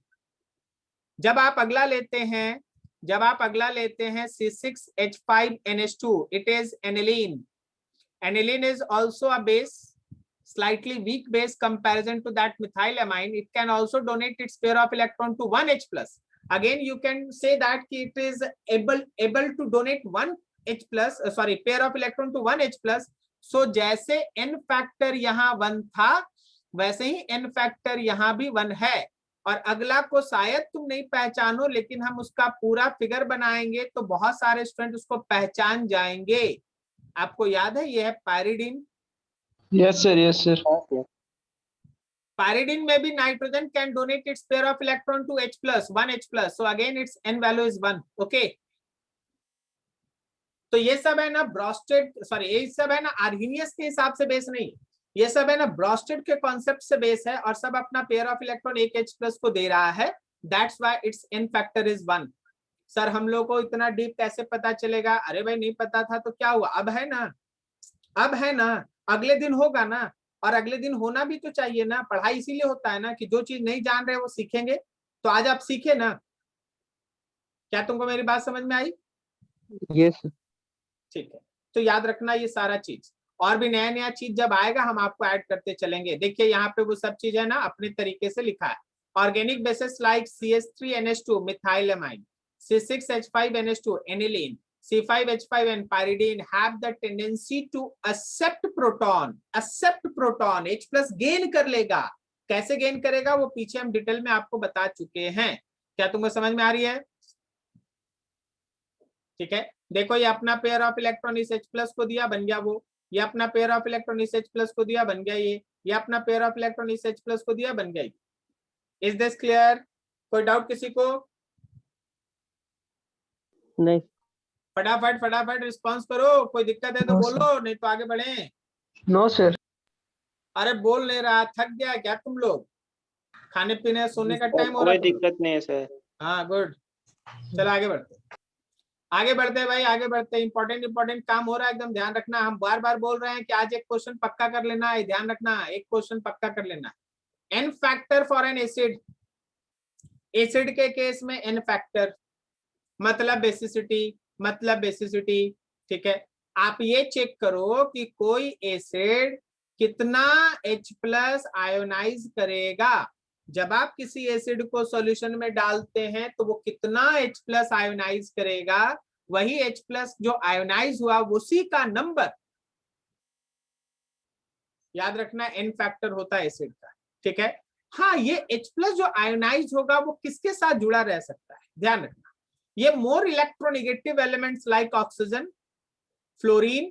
जब आप अगला लेते हैं C6H5NH2, it is aniline। Aniline is also a base, slightly weak base comparison to that methylamine. It can also donate its pair of electron to 1 H plus. Again you can say that it is able to donate 1 H plus, pair of electron to 1 H plus। So जैसे N factor यहाँ 1 था वैसे ही N factor यहाँ भी 1 है, और अगला को शायद तुम नहीं पहचानो लेकिन हम उसका पूरा फिगर बनाएंगे तो बहुत सारे स्टूडेंट उसको पहचान जाएंगे। आपको याद है ये है pyridine, Yes, sir. Yes, sir. Pyridine में भी nitrogen can donate its pair of electron to H plus 1 H plus, so again it's n value is 1. Okay, तो ये सब है ना ब्रोस्टेड, सॉरी ये सब है ना आर्गेनियस के हिसाब से बेस नहीं, ये सब है ना ब्रोस्टेड के कॉन्सेप्ट से बेस है, और सब अपना पेयर ऑफ इलेक्ट्रॉन एक H प्लस को दे रहा है. That's why it's n factor is 1. Sir हम लोग को इतना डीप कैसे पता चलेगा? अरे भाई नहीं पता था तो क्या हुआ, अब है ना, अब है ना, अगले दिन होगा ना, और अगले दिन होना भी तो चाहिए ना. पढ़ाई इसीलिए होता है ना कि जो चीज नहीं जान रहे वो सीखेंगे. तो आज आप सीखे ना, क्या तुमको मेरी बात समझ में आई? Yes, sir. ठीक है, तो याद रखना ये सारा चीज, और भी नया नया चीज जब आएगा हम आपको ऐड करते चलेंगे. देखिए यहाँ पे वो सब चीज है ना अपने तरीके से लिखा है. Organic basis like CH3NH2 मिथाइलएमाइन, C6H5NH2 aniline, C5H5N pyridine have the tendency to accept proton. H plus gain कर लेगा. कैसे गेन करेगा वो पीछे हम डिटेल में आपको बता चुके हैं. क्या तुमको समझ में आ रही है? ठीक है, देखो ये अपना पेयर ऑफ इलेक्ट्रॉन इस H प्लस को दिया, बन गया वो. ये अपना पेयर ऑफ इलेक्ट्रॉन इस H प्लस को दिया, बन गया ये अपना पेयर ऑफ इलेक्ट्रॉन इस H प्लस को दिया, बन गया ये. Is this clear? कोई डाउट किसी को? नहीं. फटाफट रिस्पॉन्स करो, कोई दिक्कत है तो No, बोलो, नहीं तो आगे बढ़े. No, sir. अरे बोल नहीं रहा, थक गया क्या तुम लोग? खाने पीने सोने का टाइम हो रहा है. कोई दिक्कत नहीं है सर. हाँ गुड, चलो आगे बढ़ते भाई, आगे बढ़ते. इंपॉर्टेंट काम हो रहा है, एकदम ध्यान रखना. हम बार बार बोल रहे हैं कि आज एक क्वेश्चन पक्का कर लेना है, ध्यान रखना, एक क्वेश्चन पक्का कर लेना. n factor for an acid. Acid के केस में n फैक्टर मतलब बेसिसिटी. ठीक है, आप ये चेक करो कि कोई एसिड कितना H प्लस आयोनाइज करेगा. जब आप किसी एसिड को सॉल्यूशन में डालते हैं तो वो कितना H प्लस आयोनाइज करेगा, वही H प्लस जो आयोनाइज हुआ उसी का नंबर याद रखना n फैक्टर होता है एसिड का. ठीक है, हाँ ये H प्लस जो आयोनाइज होगा वो किसके साथ जुड़ा रह सकता है, ध्यान रखना. ये more electronegative elements like oxygen, fluorine,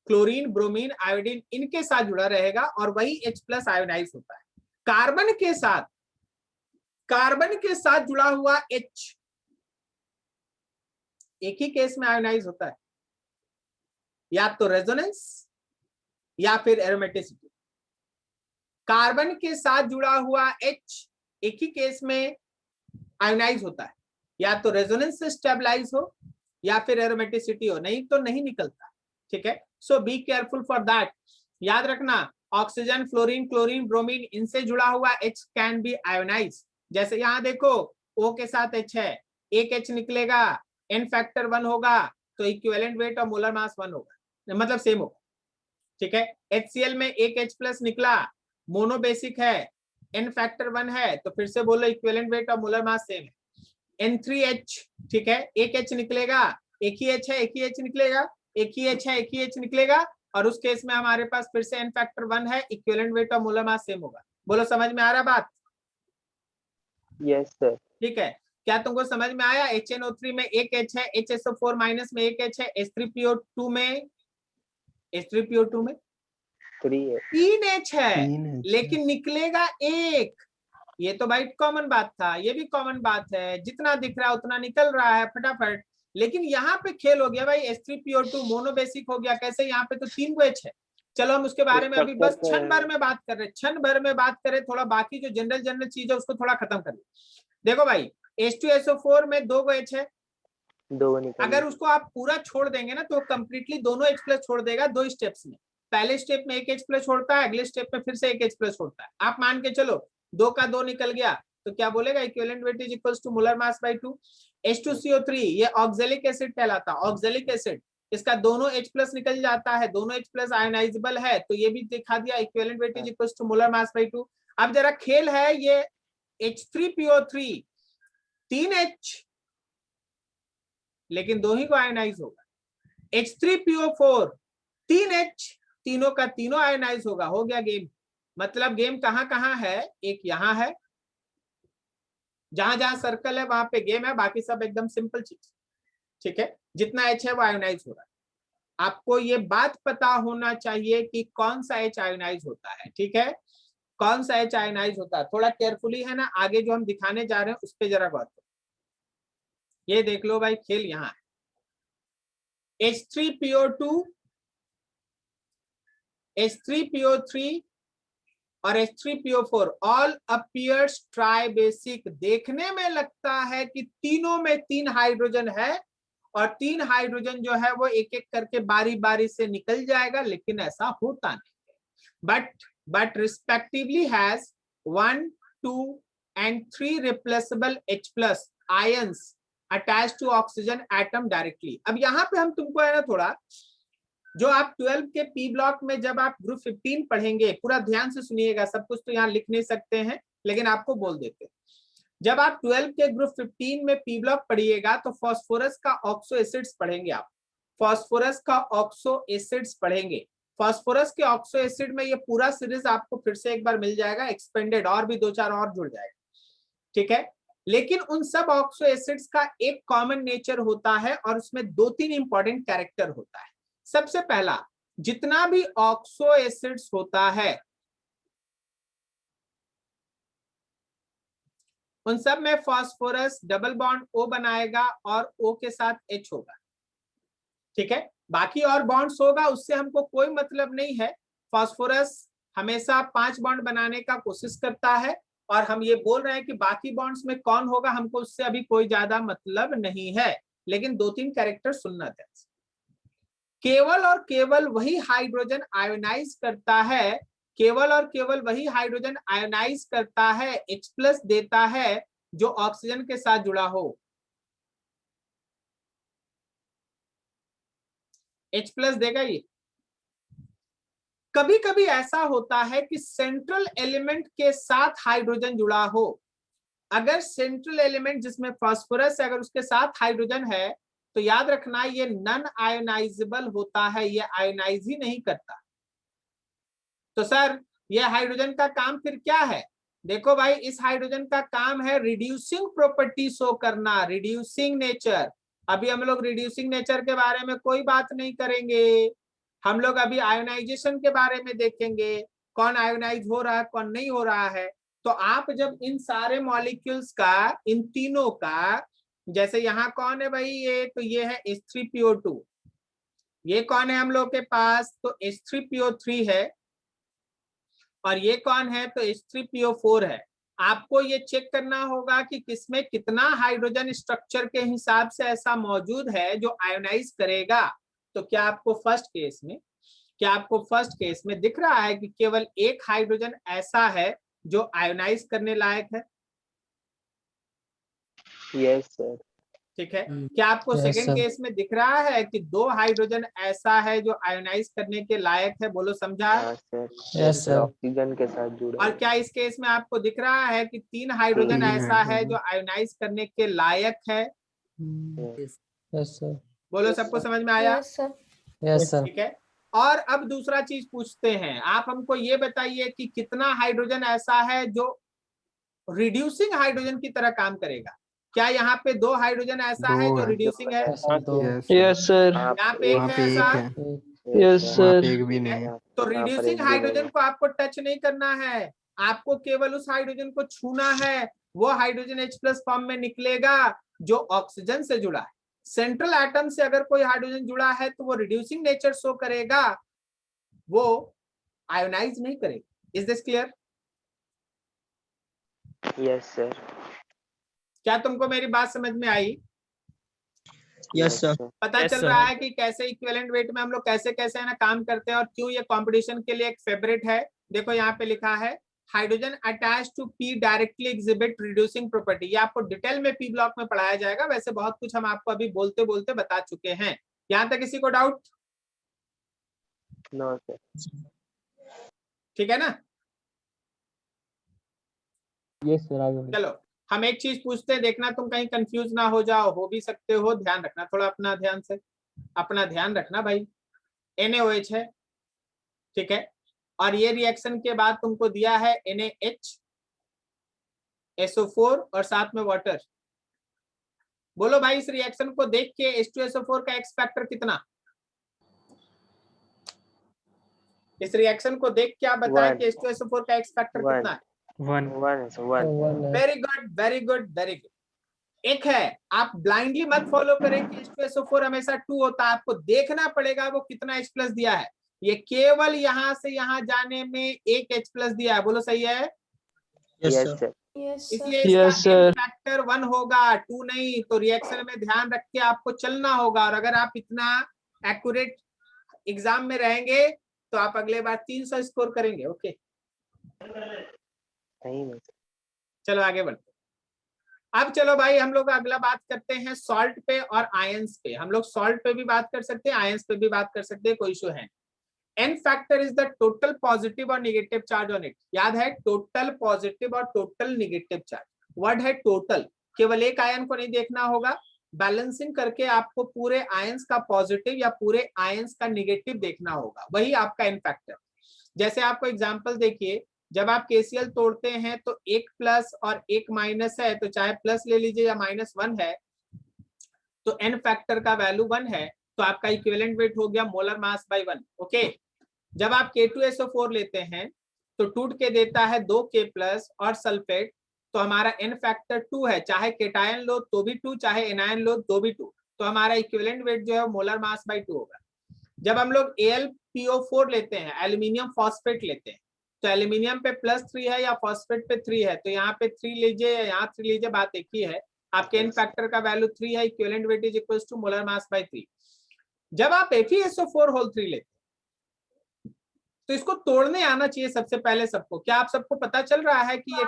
chlorine, bromine, iodine, इनके साथ जुड़ा रहेगा और वही H प्लस आयोनाइज होता है. कार्बन के साथ जुड़ा हुआ H एक ही केस में आयोनाइज होता है, या तो रेजोनेंस या फिर एरोमेटिसिटी. कार्बन के साथ जुड़ा हुआ H एक ही केस में आयोनाइज होता है, या तो रेजोनेंस से स्टेबलाइज हो या फिर एरोमेटिसिटी हो, नहीं तो नहीं निकलता. ठीक है, सो बी केयरफुल फॉर दैट. याद रखना ऑक्सीजन, फ्लोरीन, क्लोरीन, ब्रोमीन, इनसे जुड़ा हुआ H कैन बी आयोनाइज. जैसे यहाँ देखो O के साथ H है, एक H निकलेगा, n फैक्टर 1 होगा, तो इक्विवेलेंट वेट और मोलर मास 1 होगा, मतलब सेम होगा. ठीक है, HCl में एक H प्लस निकला, मोनो बेसिक है, n फैक्टर 1 है, तो फिर से बोलो इक्विवेलेंट वेट और मोलर मास सेम है. N3H, ठीक है, एक H निकलेगा, एक ही H है, एक ही H निकलेगा, एक ही H है, एक ही H निकलेगा, और उस केस में हमारे पास फिर से n फैक्टर 1 है, इक्विवेलेंट वेट और मोलर मास सेम होगा. बोलो समझ में आ रहा बात? Yes sir. ठीक है, क्या तुमको समझ में आया? HNO3 में एक H है, HSO4 माइनस में एक H है, H3PO2 में 3 H है, लेकिन निकलेगा एक. ये तो भाई कॉमन बात था, ये भी कॉमन बात है, जितना दिख रहा है उतना निकल रहा है फटाफट. लेकिन यहाँ पे खेल हो गया भाई, H3PO2 मोनोबेसिक हो गया. कैसे? यहाँ पे तो 3 H है. चलो हम उसके बारे में अभी बस क्षण भर में बात कर रहे, थोड़ा बाकी जो जनरल चीज है उसको थोड़ा खत्म कर. देखो भाई H2SO4 में 2 H है, अगर उसको आप पूरा छोड़ देंगे ना तो कंप्लीटली दोनों H प्लस छोड़ देगा 2 स्टेप्स में. पहले स्टेप में एक H प्लस छोड़ता है, अगले स्टेप में फिर से एक H प्लस छोड़ता है. आप मान के चलो 2 का 2 निकल गया तो क्या बोलेगा? Equivalent weight is equals to molar mass by 2. H2CO3 ये ऑक्सैलिक एसिड कहलाता है, ऑक्सैलिक एसिड, इसका दोनों H प्लस निकल जाता है, दोनों H प्लस आयोनाइजेबल है, तो ये भी दिखा दिया equivalent weight is equals to molar mass by 2. अब जरा खेल है, ये H3PO3 3 H लेकिन 2 ही को आयोनाइज होगा. H3PO4 3 H, तीनों का तीनों आयोनाइज होगा. हो गया गेम. मतलब गेम कहाँ है? एक यहाँ है, जहां जहां सर्कल है वहां पे गेम है, बाकी सब एकदम सिंपल चीज. ठीक है, जितना H है वो आयोनाइज हो रहा है. आपको ये बात पता होना चाहिए कि कौन सा H आयोनाइज होता है, ठीक है, कौन सा H आयोनाइज होता है। थोड़ा केयरफुली है ना, आगे जो हम दिखाने जा रहे हैं उस पे जरा गौर करो। ये देख लो भाई, खेल यहाँ है। H3PO2, H3PO3 और H3PO4 ऑल अपीयर्स ट्राइबेसिक। देखने में लगता है कि तीनों में 3 हाइड्रोजन है और 3 हाइड्रोजन जो है वो एक एक करके बारी बारी से निकल जाएगा, लेकिन ऐसा होता नहीं। But respectively has 1, 2 and 3 replaceable H+ ions attached to oxygen atom directly। अब यहाँ पे हम तुमको है ना थोड़ा, जो आप 12 के पी ब्लॉक में जब आप ग्रुप 15 पढ़ेंगे, पूरा ध्यान से सुनिएगा, सब कुछ तो यहाँ लिख नहीं सकते हैं लेकिन आपको बोल देते हैं। जब आप 12 के ग्रुप 15 में पी ब्लॉक पढ़िएगा तो फास्फोरस का ऑक्सो एसिड्स पढ़ेंगे आप, फास्फोरस का ऑक्सो एसिड्स पढ़ेंगे। फास्फोरस के ऑक्सो एसिड में ये पूरा सीरीज आपको फिर से एक बार मिल जाएगा, एक्सपेंडेड, और भी 2-4 और जुड़ जाएगा, ठीक है। लेकिन उन सब ऑक्सो एसिड्स का एक कॉमन नेचर होता है और उसमें 2-3 इंपॉर्टेंट कैरेक्टर होता है। सबसे पहला, जितना भी ऑक्सो एसिड्स होता है उन सब में फास्फोरस डबल बॉन्ड O बनाएगा और O के साथ H होगा, ठीक है। बाकी और बॉन्ड्स होगा उससे हमको कोई मतलब नहीं है। फास्फोरस हमेशा 5 बॉन्ड बनाने का कोशिश करता है और हम ये बोल रहे हैं कि बाकी बॉन्ड्स में कौन होगा हमको उससे अभी कोई ज्यादा मतलब नहीं है, लेकिन 2-3 कैरेक्टर सुनना था। केवल और केवल वही हाइड्रोजन आयोनाइज करता है, केवल और केवल वही हाइड्रोजन आयोनाइज करता है, H+ देता है जो ऑक्सीजन के साथ जुड़ा हो। H+ देगा ये। कभी कभी ऐसा होता है कि सेंट्रल एलिमेंट के साथ हाइड्रोजन जुड़ा हो। अगर सेंट्रल एलिमेंट जिसमें फास्फोरस है अगर उसके साथ हाइड्रोजन है तो याद रखना ये नॉन आयोनाइजेबल होता है, ये आयोनाइज ही नहीं करता। तो सर ये हाइड्रोजन का काम फिर क्या है? देखो भाई, इस हाइड्रोजन का काम है रिड्यूसिंग प्रॉपर्टी शो करना, रिड्यूसिंग नेचर। अभी हम लोग रिड्यूसिंग नेचर के बारे में कोई बात नहीं करेंगे, हम लोग अभी आयोनाइजेशन के बारे में देखेंगे, कौन आयोनाइज हो रहा है कौन नहीं हो रहा है। तो आप जब इन सारे मॉलिक्यूल्स का, इन तीनों का, जैसे यहाँ कौन है भाई, ये तो ये है H3PO2, ये कौन है हम लोग के पास, तो H3PO3 है, और ये कौन है तो H3PO4 है। आपको ये चेक करना होगा कि किसमें कितना हाइड्रोजन स्ट्रक्चर के हिसाब से ऐसा मौजूद है जो आयोनाइज करेगा। तो क्या आपको फर्स्ट केस में दिख रहा है कि केवल एक हाइड्रोजन ऐसा है जो आयोनाइज करने लायक है? Yes sir. ठीक है। क्या आपको सेकंड केस में दिख रहा है कि 2 हाइड्रोजन ऐसा है जो आयोनाइज करने के लायक है? बोलो, समझा? Yes sir. ऑक्सीजन के साथ जुड़ा। और क्या इस केस में आपको दिख रहा है कि 3 हाइड्रोजन ऐसा है जो आयोनाइज करने के लायक है? Yes sir. बोलो, सबको समझ में आया? Yes sir. ठीक है। और अब दूसरा चीज पूछते हैं, आप हमको ये बताइए कि कितना हाइड्रोजन ऐसा है जो रिड्यूसिंग हाइड्रोजन की तरह काम करेगा? क्या यहाँ पे 2 हाइड्रोजन ऐसा है जो रिड्यूसिंग है? Yes sir. यहाँ पे एक है ऐसा? Yes sir. एक भी नहीं है। तो रिड्यूसिंग हाइड्रोजन को आपको टच नहीं करना है, आपको केवल उस हाइड्रोजन को छूना है। वो हाइड्रोजन H+ फॉर्म में निकलेगा जो ऑक्सीजन से जुड़ा है। सेंट्रल एटम से अगर कोई हाइड्रोजन जुड़ा है तो वो रिड्यूसिंग नेचर शो करेगा, वो आयोनाइज नहीं करेगा। Is this clear? Yes sir. क्या तुमको मेरी बात समझ में आई? Yes sir. पता Yes, चल sir. रहा है कि कैसे इक्विवेलेंट वेट में हम लोग कैसे कैसे है ना काम करते हैं और क्यों ये कंपटीशन के लिए एक फेवरेट है। देखो यहाँ पे लिखा है hydrogen attach to P directly exhibit reducing property. ये आपको डिटेल में पी ब्लॉक में पढ़ाया जाएगा, वैसे बहुत कुछ हम आपको अभी बोलते बोलते बता चुके हैं। यहाँ तक किसी को डाउट? No sir. ठीक है ना? यस सर, आगे चलो हम एक चीज पूछते हैं, देखना तुम कहीं कंफ्यूज ना हो जाओ, हो भी सकते हो, ध्यान रखना थोड़ा, अपना ध्यान रखना भाई। NaOH है, ठीक है, और ये रिएक्शन के बाद तुमको दिया है NaH SO4 और साथ में वाटर। बोलो भाई, इस रिएक्शन को देख के H2SO4 का एक्स फैक्टर कितना? इस रिएक्शन को देख के आप बताएं One. कि H2SO4 का एक्स फैक्टर One. कितना है? One One, sir. One. One है। Very good very good very good. एक है, आप ब्लाइंडली मत फॉलो करें कि H2SO4 हमेशा 2 होता है, आपको देखना पड़ेगा वो कितना H प्लस दिया है। ये केवल यहाँ से यहाँ जाने में एक H प्लस दिया है, बोलो सही है? Yes Yes, sir sir. इसलिए Yes, इसका sir. N फैक्टर 1 होगा, 2 नहीं। तो रिएक्शन में ध्यान रख के आपको चलना होगा, और अगर आप इतना एक्यूरेट एग्जाम में रहेंगे तो आप अगले बार 300 स्कोर करेंगे। ओके नहीं नहीं sir. चलो आगे बढ़ते। अब चलो भाई हम लोग अगला बात करते हैं सॉल्ट पे और आयंस पे। हम लोग सॉल्ट पे भी बात कर सकते हैं, आयंस पे भी बात कर सकते हैं, कोई इशू है। N factor is the total positive और नेगेटिव चार्ज ऑन इट। याद है, टोटल पॉजिटिव और टोटल नेगेटिव चार्ज। वर्ड है टोटल, केवल एक आयन को नहीं देखना होगा, बैलेंसिंग करके आपको पूरे आयंस का पॉजिटिव या पूरे आयंस का नेगेटिव देखना होगा, वही आपका N फैक्टर। जैसे आपको एग्जांपल देखिए, जब आप KCl तोड़ते हैं तो एक प्लस और एक माइनस है, तो चाहे प्लस ले लीजिए या -1 है, तो N फैक्टर का वैल्यू 1 है, तो आपका इक्विवेलेंट वेट हो गया मोलर मास बाय 1। ओके, जब आप K2SO4 लेते हैं तो टूट के देता है 2K+ और सल्फेट, तो हमारा N फैक्टर 2 है, चाहे केटायन लो तो भी 2, चाहे एनायन लो तो भी 2, तो हमारा इक्विवेलेंट वेट जो है मोलर मास बाय 2 होगा। जब हम लोग AlPO4 लेते हैं, एल्यूमिनियम फॉस्फेट लेते हैं, तो एल्यूमिनियम पे +3 है या फॉस्फेट पे 3 है, तो यहाँ पे 3 लीजिए या यहाँ 3 लीजिए, बात एक ही है। आपके N फैक्टर का वैल्यू 3 है, equivalent weight is equals to molar mass by 3। जब आप FeSO4 लेते हैं तो इसको तोड़ने आना चाहिए सबसे पहले सबको। क्या आप सबको पता चल रहा है कि ये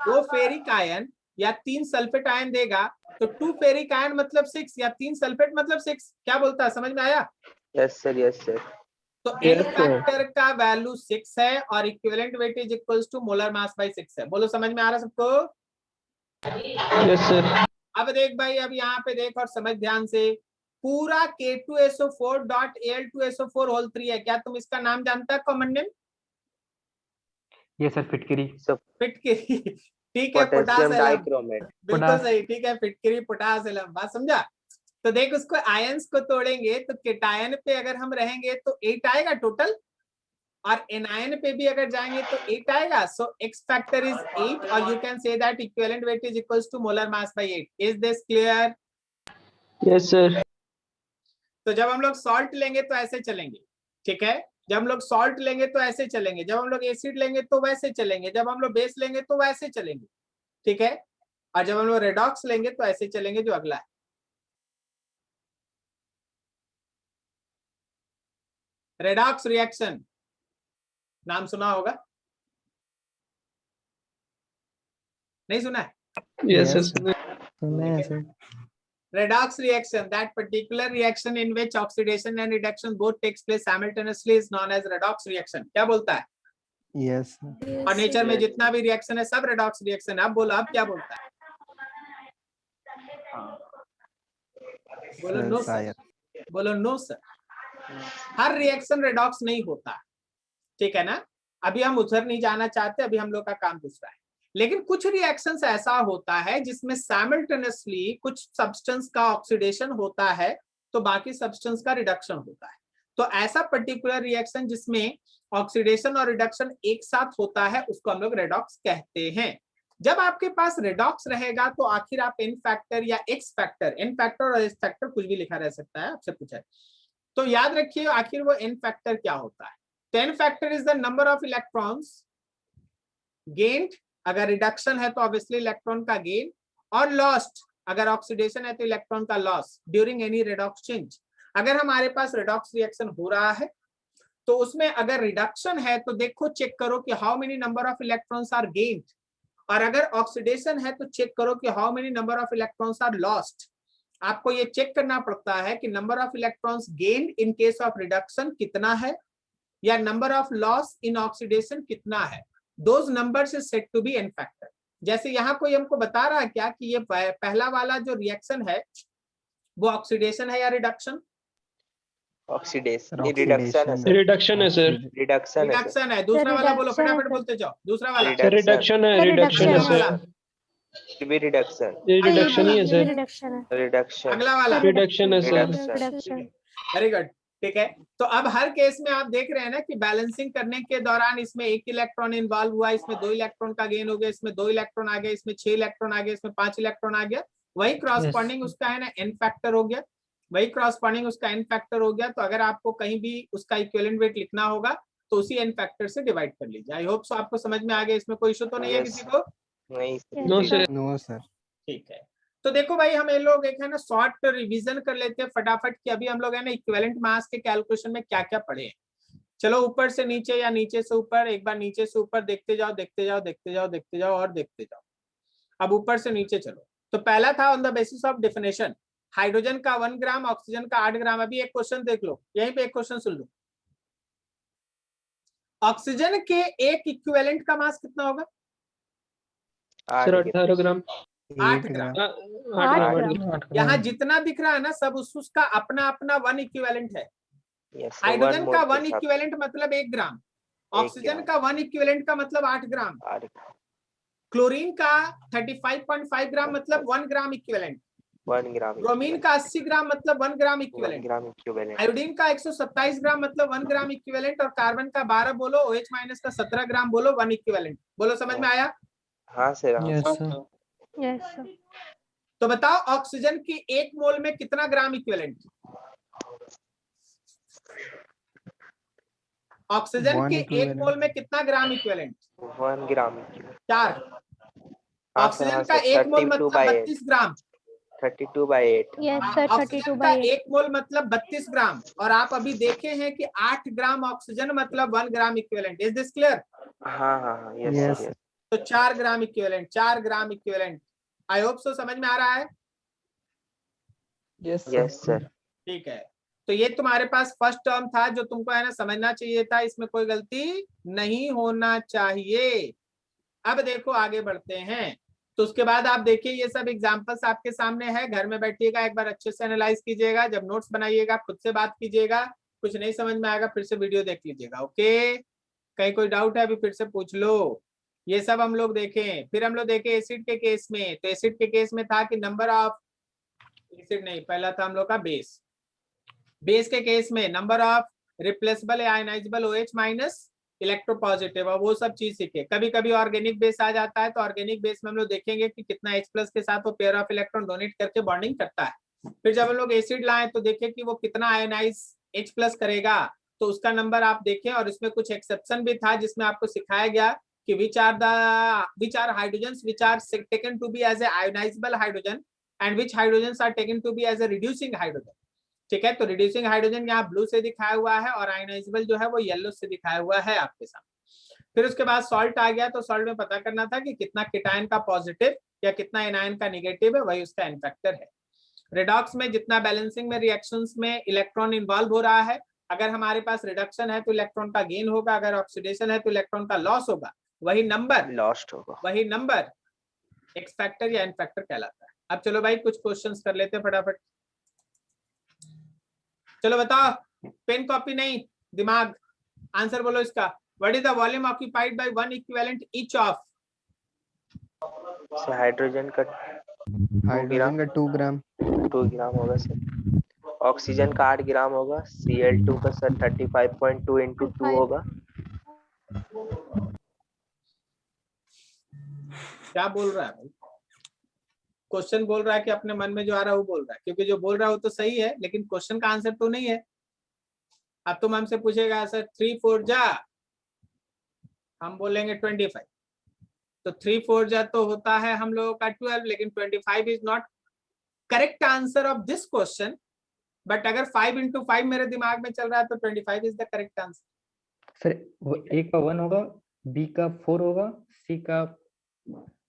2 फेरिक आयन या 3 सल्फेट आयन देगा, तो 2 फेरिक आयन मतलब 6 या 3 सल्फेट मतलब 6। क्या बोलता है, समझ में आया? Yes, sir. Yes, sir. तो Yes, N sir. फैक्टर का वैल्यू 6 है और equivalent weight is equals to molar mass by 6 है। बोलो समझ में आ रहा सबको? यस सर अब देख भाई, अब यहाँ पे देख और समझ ध्यान से, पूरा K2SO4.Al2SO4 है। क्या तुम इसका नाम जानता है कॉमन नेम? ये सर फिटकरी। So फिटकिरी, ठीक है, पोटास potassium एलम, dichromate. बिल्कुल पोटास। सही, ठीक है, फिटकिरी पोटास एलम, बात समझा? तो देख, उसको आयंस को तोड़ेंगे तो केटायन पे अगर हम रहेंगे तो 8 आएगा टोटल, और एनायन पे भी अगर जाएंगे तो 8 आएगा। सो एक्स फैक्टर इज 8 और you can say that equivalent weight is equals to molar mass by 8। Is this clear? Yes sir तो जब हम लोग सॉल्ट लेंगे तो ऐसे चलेंगे, ठीक है? जब हम लोग सॉल्ट लेंगे तो ऐसे चलेंगे, जब हम लोग एसिड लेंगे तो वैसे चलेंगे, जब हम लोग बेस लेंगे तो वैसे चलेंगे, ठीक है? और जब हम लोग रेडॉक्स लेंगे तो ऐसे चलेंगे, जो अगला है। रेडॉक्स रिएक्शन नाम सुना होगा, नहीं सुना है? यस सर सुना है sir. Redox reaction, that particular reaction in which oxidation and reduction both takes place simultaneously is known as redox reaction. क्या बोलता है? यस और नेचर में जितना भी रिएक्शन है सब रेडॉक्स रिएक्शन है। अब बोलो, अब क्या बोलता है? बोलो नो सर, बोलो नो सर। हर रिएक्शन रेडॉक्स नहीं होता, ठीक है ना? अभी हम उधर नहीं जाना चाहते, अभी हम लोग का काम दूसरा है। लेकिन कुछ रिएक्शंस ऐसा होता है जिसमें साइमल्टेनियसली कुछ सब्सटेंस का ऑक्सीडेशन होता है तो बाकी सब्सटेंस का रिडक्शन होता है। तो ऐसा पर्टिकुलर रिएक्शन जिसमें ऑक्सीडेशन और रिडक्शन एक साथ होता है उसको हम लोग रेडॉक्स कहते हैं। जब आपके पास रेडॉक्स रहेगा तो आखिर आप एन फैक्टर या एक्स फैक्टर, एन फैक्टर और एक्स फैक्टर कुछ भी लिखा रह सकता है, आपसे पूछा है तो याद रखिए आखिर वो एन फैक्टर क्या होता है। तो n factor is the number of electrons gained, अगर रिडक्शन है तो ऑब्वियसली इलेक्ट्रॉन का गेन, और लॉस्ट अगर ऑक्सीडेशन है तो इलेक्ट्रॉन का loss during any redox change. अगर हमारे पास रेडॉक्स रिएक्शन हो रहा है तो उसमें अगर रिडक्शन है तो देखो चेक करो कि how many number of electrons are gained, और अगर ऑक्सीडेशन है तो चेक करो कि how many number of electrons are lost. आपको ये चेक करना पड़ता है कि number of electrons gained in case of reduction कितना है या number of loss in oxidation कितना है। Those numbers is said to be n factor। जैसे यहाँ कोई हमको बता रहा है क्या कि ये पहला वाला जो रिएक्शन है वो ऑक्सीडेशन है या रिडक्शन? Oxidation. Oxidation. रिडक्शन है सर Reduction. रिडक्शन है। दूसरा वाला बोलो, फटाफट बोलते जाओ, दूसरा वाला। सर रिडक्शन है रिडक्शन है अगला वाला, सर Be reduction. ये रिडक्शन ही है सर Reduction. अगला वाला, रिडक्शन है सर Reduction. Very good. ठीक है, तो अब हर केस में आप देख रहे हैं ना कि बैलेंसिंग करने के दौरान इसमें 1 इलेक्ट्रॉन इन्वॉल्व हुआ, इसमें 2 इलेक्ट्रॉन का गेन हो गया, इसमें 2 इलेक्ट्रॉन आ गया, इसमें 6 इलेक्ट्रॉन आ गया, इसमें 5 इलेक्ट्रॉन आ गया, वही क्रॉसपॉन्डिंग उसका है ना n फैक्टर हो गया, वही क्रॉसपॉन्डिंग उसका n फैक्टर हो गया। तो अगर आपको कहीं भी उसका इक्विवेलेंट वेट लिखना होगा तो उसी n फैक्टर से डिवाइड कर लीजिए। आई होप सो आपको समझ में आ गया, इसमें कोई इशू तो नहीं है किसी को? नहीं नो सर। No sir. ठीक है, तो देखो भाई हम ये लोग एक है ना शॉर्ट रिवीजन कर लेते हैं फटाफट कि अभी हम लोग है ना इक्विवेलेंट मास के कैलकुलेशन में क्या क्या पढ़े हैं। चलो ऊपर से नीचे या नीचे से ऊपर, एक बार नीचे से ऊपर देखते जाओ देखते जाओ देखते जाओ देखते जाओ और देखते जाओ। अब ऊपर से नीचे चलो, तो पहला था on the basis of definition, hydrogen का 1 ग्राम, ऑक्सीजन का 8 ग्राम। अभी एक क्वेश्चन देख लो, यहीं पे एक क्वेश्चन सुन लो, ऑक्सीजन के एक इक्विवेलेंट का मास कितना होगा? सर 18 ग्राम। 8 ग्राम। 8 ग्राम। यहाँ जितना दिख रहा है ना सब उसका अपना अपना 1 इक्विवेलेंट है। Yes, हाइड्रोजन one का mole 1 के साथ इक्विवेलेंट मतलब 1 ग्राम, ऑक्सीजन ग्राम। का 1 इक्विवेलेंट का मतलब 8 ग्राम, 8 ग्राम, क्लोरीन का 35.5 ग्राम मतलब 1 ग्राम इक्विवेलेंट, 1 ग्राम ब्रोमीन का 80 ग्राम मतलब 1 ग्राम 1 इक्विवेलेंट, ग्राम इक्विवेलेंट, आयोडीन का 127 ग्राम मतलब 1 ग्राम इक्विवेलेंट, और कार्बन का 12 बोलो, OH माइनस का 17 ग्राम बोलो, 1 इक्विवेलेंट। बोलो समझ में आया? हाँ सर, हाँ yes sir. Sir. Yes sir. तो बताओ ऑक्सीजन की 1 मोल में कितना ग्राम इक्विवेलेंट? ऑक्सीजन One के 1 equivalent. मोल में कितना ग्राम इक्विवेलेंट? 1 gram equivalent. 4। हाँ सर, ऑक्सीजन हाँ का सर, 1 मोल 32 मतलब by 32 gram, 32/8। Yes sir, oxygen 32 का by 8। 1 मोल मतलब 32 ग्राम, और आप अभी देखे हैं कि 8 ग्राम ऑक्सीजन मतलब 1 gram equivalent. Is this clear? हाँ हाँ हाँ, यस Yes. Sir, yes. तो 4 gram equivalent, 4 gram equivalent. I hope so समझ में आ रहा है? Yes yes sir. सर। ठीक है, तो ये तुम्हारे पास फर्स्ट टर्म था जो तुमको है ना समझना चाहिए था, इसमें कोई गलती नहीं होना चाहिए। अब देखो आगे बढ़ते हैं, तो उसके बाद आप देखिए ये सब एग्जांपल्स आपके सामने है, घर में बैठिएगा एक बार अच्छे से एनालाइज कीजिएगा, जब नोट्स बनाइएगा खुद से बात कीजिएगा, कुछ नहीं समझ में आएगा फिर से वीडियो देख लीजिएगा। ओके, कहीं कोई डाउट है अभी फिर से पूछ लो। ये सब हम लोग देखें, फिर हम लोग देखें एसिड के केस में, तो एसिड के केस में था कि नंबर ऑफ एसिड नहीं, पहला था हम लोग का बेस। बेस के केस में number of replaceable ionizable OH minus electropositive, और वो सब चीज सीखे। कभी कभी ऑर्गेनिक बेस आ जाता है, तो ऑर्गेनिक बेस में हम लोग देखेंगे कि कितना H+ के साथ वो पेयर ऑफ इलेक्ट्रॉन डोनेट करके बॉन्डिंग करता है। फिर जब हम लोग एसिड लाए तो देखें कि वो कितना आयनाइज H+ करेगा, तो उसका नंबर आप देखें। और इसमें कुछ एक्सेप्शन भी था जिसमें आपको सिखाया गया कि which are hydrogens which are taken to be as a ionizable hydrogen and which hydrogens are taken to be as a reducing hydrogen. ठीक है, तो रिड्यूसिंग हाइड्रोजन यहाँ ब्लू से दिखाया हुआ है और आयोनाइजेबल जो है वो येलो से दिखाया हुआ है आपके सामने। फिर उसके बाद सॉल्ट आ गया, तो सॉल्ट में पता करना था कि कितना कीटायन का पॉजिटिव या कितना एनायन का नेगेटिव है, वही उसका एन फैक्टर है। रिडॉक्स में जितना बैलेंसिंग में रिएक्शंस में इलेक्ट्रॉन इन्वॉल्व हो रहा है, अगर हमारे पास रिडक्शन है तो इलेक्ट्रॉन का गेन होगा, अगर ऑक्सीडेशन है तो इलेक्ट्रॉन का लॉस होगा, वही नंबर लॉस्ट होगा। वही नंबर एक्स फैक्टर या एन फैक्टर कहलाता है। अब चलो भाई कुछ क्वेश्चंस कर लेते हैं फटाफट। चलो बताओ, पेन कॉपी नहीं, दिमाग, आंसर बोलो इसका। What is the volume occupied by 1 equivalent each of? Sir hydrogen का 2 ग्राम। 2 ग्राम होगा सर। ऑक्सीजन का 8 ग्राम होगा। Cl2 का सर 35.2 × 2 होगा। क्या बोल रहा है भाई? क्वेश्चन बोल रहा है कि अपने मन में जो आ रहा है वो बोल रहा है, क्योंकि जो बोल रहा है वो तो सही है लेकिन क्वेश्चन का आंसर तो नहीं है। अब तुम हमसे पूछेगा सर 3 4 जा, हम बोलेंगे 25, तो 3 4 जा तो होता है हम लोगों का 12, लेकिन 25 is not correct answer of this question. But अगर 5 × 5 मेरे दिमाग में चल रहा है तो 25 is the correct answer. Sir A का 1 होगा, बी का 4 होगा, सी का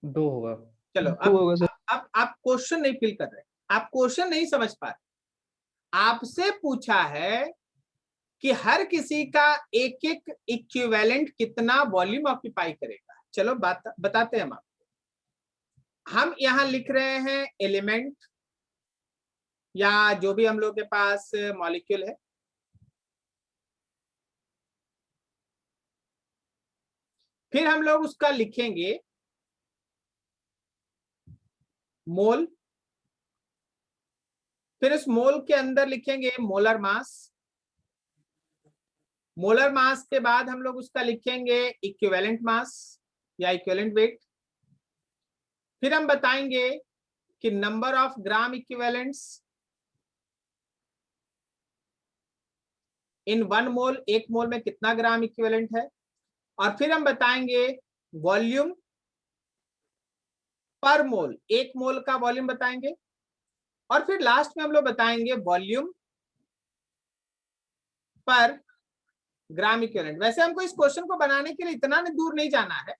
2 होगा। चलो 2 होगा सर। अब आप क्वेश्चन नहीं फिल कर रहे, आप क्वेश्चन नहीं समझ पा रहे। आपसे पूछा है कि हर किसी का एक एक इक्विवेलेंट कितना वॉल्यूम ऑक्यूपाई करेगा। चलो बताते हैं हम आपको। हम यहां लिख रहे हैं एलिमेंट या जो भी हम लोग के पास मॉलिक्यूल है, फिर हम लोग उसका लिखेंगे मोल, फिर उस मोल के अंदर लिखेंगे मोलर मास, मोलर मास के बाद हम लोग उसका लिखेंगे इक्विवेलेंट मास या इक्विवेलेंट वेट। फिर हम बताएंगे कि नंबर ऑफ ग्राम इक्विवेलेंट्स इन 1 मोल, 1 मोल में कितना ग्राम इक्विवेलेंट है। और फिर हम बताएंगे वॉल्यूम पर मोल, 1 मोल का वॉल्यूम बताएंगे। और फिर लास्ट में हम लोग बताएंगे वॉल्यूम पर ग्राम इक्विवेलेंट। वैसे हमको इस क्वेश्चन को बनाने के लिए इतना दूर नहीं जाना है।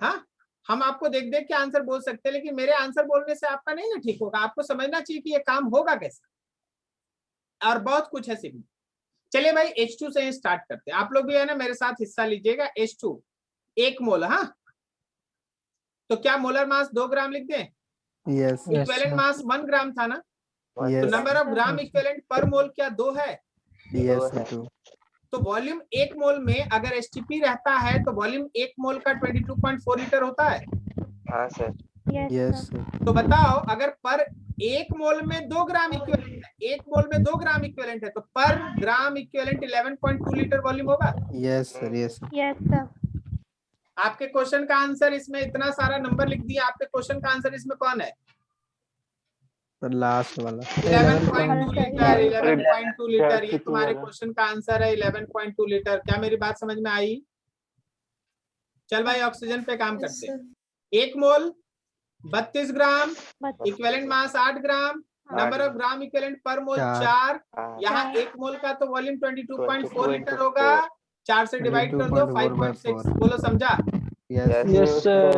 हाँ, हम आपको देख देख के आंसर बोल सकते हैं, लेकिन मेरे आंसर बोलने से आपका नहीं ना ठीक होगा। आपको समझना चाहिए कि ये काम होगा कैसे, और बहुत कुछ है सीखने। चलिए भाई H2 से स्टार्ट करते हैं। आप लोग भी है ना मेरे साथ हिस्सा लीजिएगा। H2 1 मोल। हाँ, तो क्या मोलर मास 2 ग्राम लिख दें? यस इक्विवेलेंट मास 1 ग्राम था ना, तो yes number of gram equivalent per mole क्या 2 है? यस 2 तो वॉल्यूम 1 मोल में अगर एसटीपी रहता है तो वॉल्यूम 1 मोल का 22.4 लीटर होता है। हाँ सर। यस तो बताओ अगर पर 1 मोल में 2 ग्राम इक्विवेलेंट है, 1 मोल में 2 ग्राम इक्विवेलेंट है, तो पर ग्राम इक्विवेलेंट 11.2 लीटर वॉल्यूम होगा। यस सर यस आपके क्वेश्चन का आंसर इसमें इतना सारा नंबर लिख दिया, आपके क्वेश्चन का आंसर इसमें कौन है? लास्ट वाला 11.2 लीटर। 11.2 लीटर ये तुम्हारे क्वेश्चन का आंसर है। 11.2 लीटर। क्या मेरी बात समझ में आई? चल भाई ऑक्सीजन पे काम करते हैं। 1 mole 32 gram, equivalent mass 8 gram, number of gram equivalent per mole 4। यहाँ 1 मोल का तो वॉल्यूम 22.4 लीटर होगा। 4 से डिवाइड कर दो 5.6। बोलो समझा? Yes yes sir.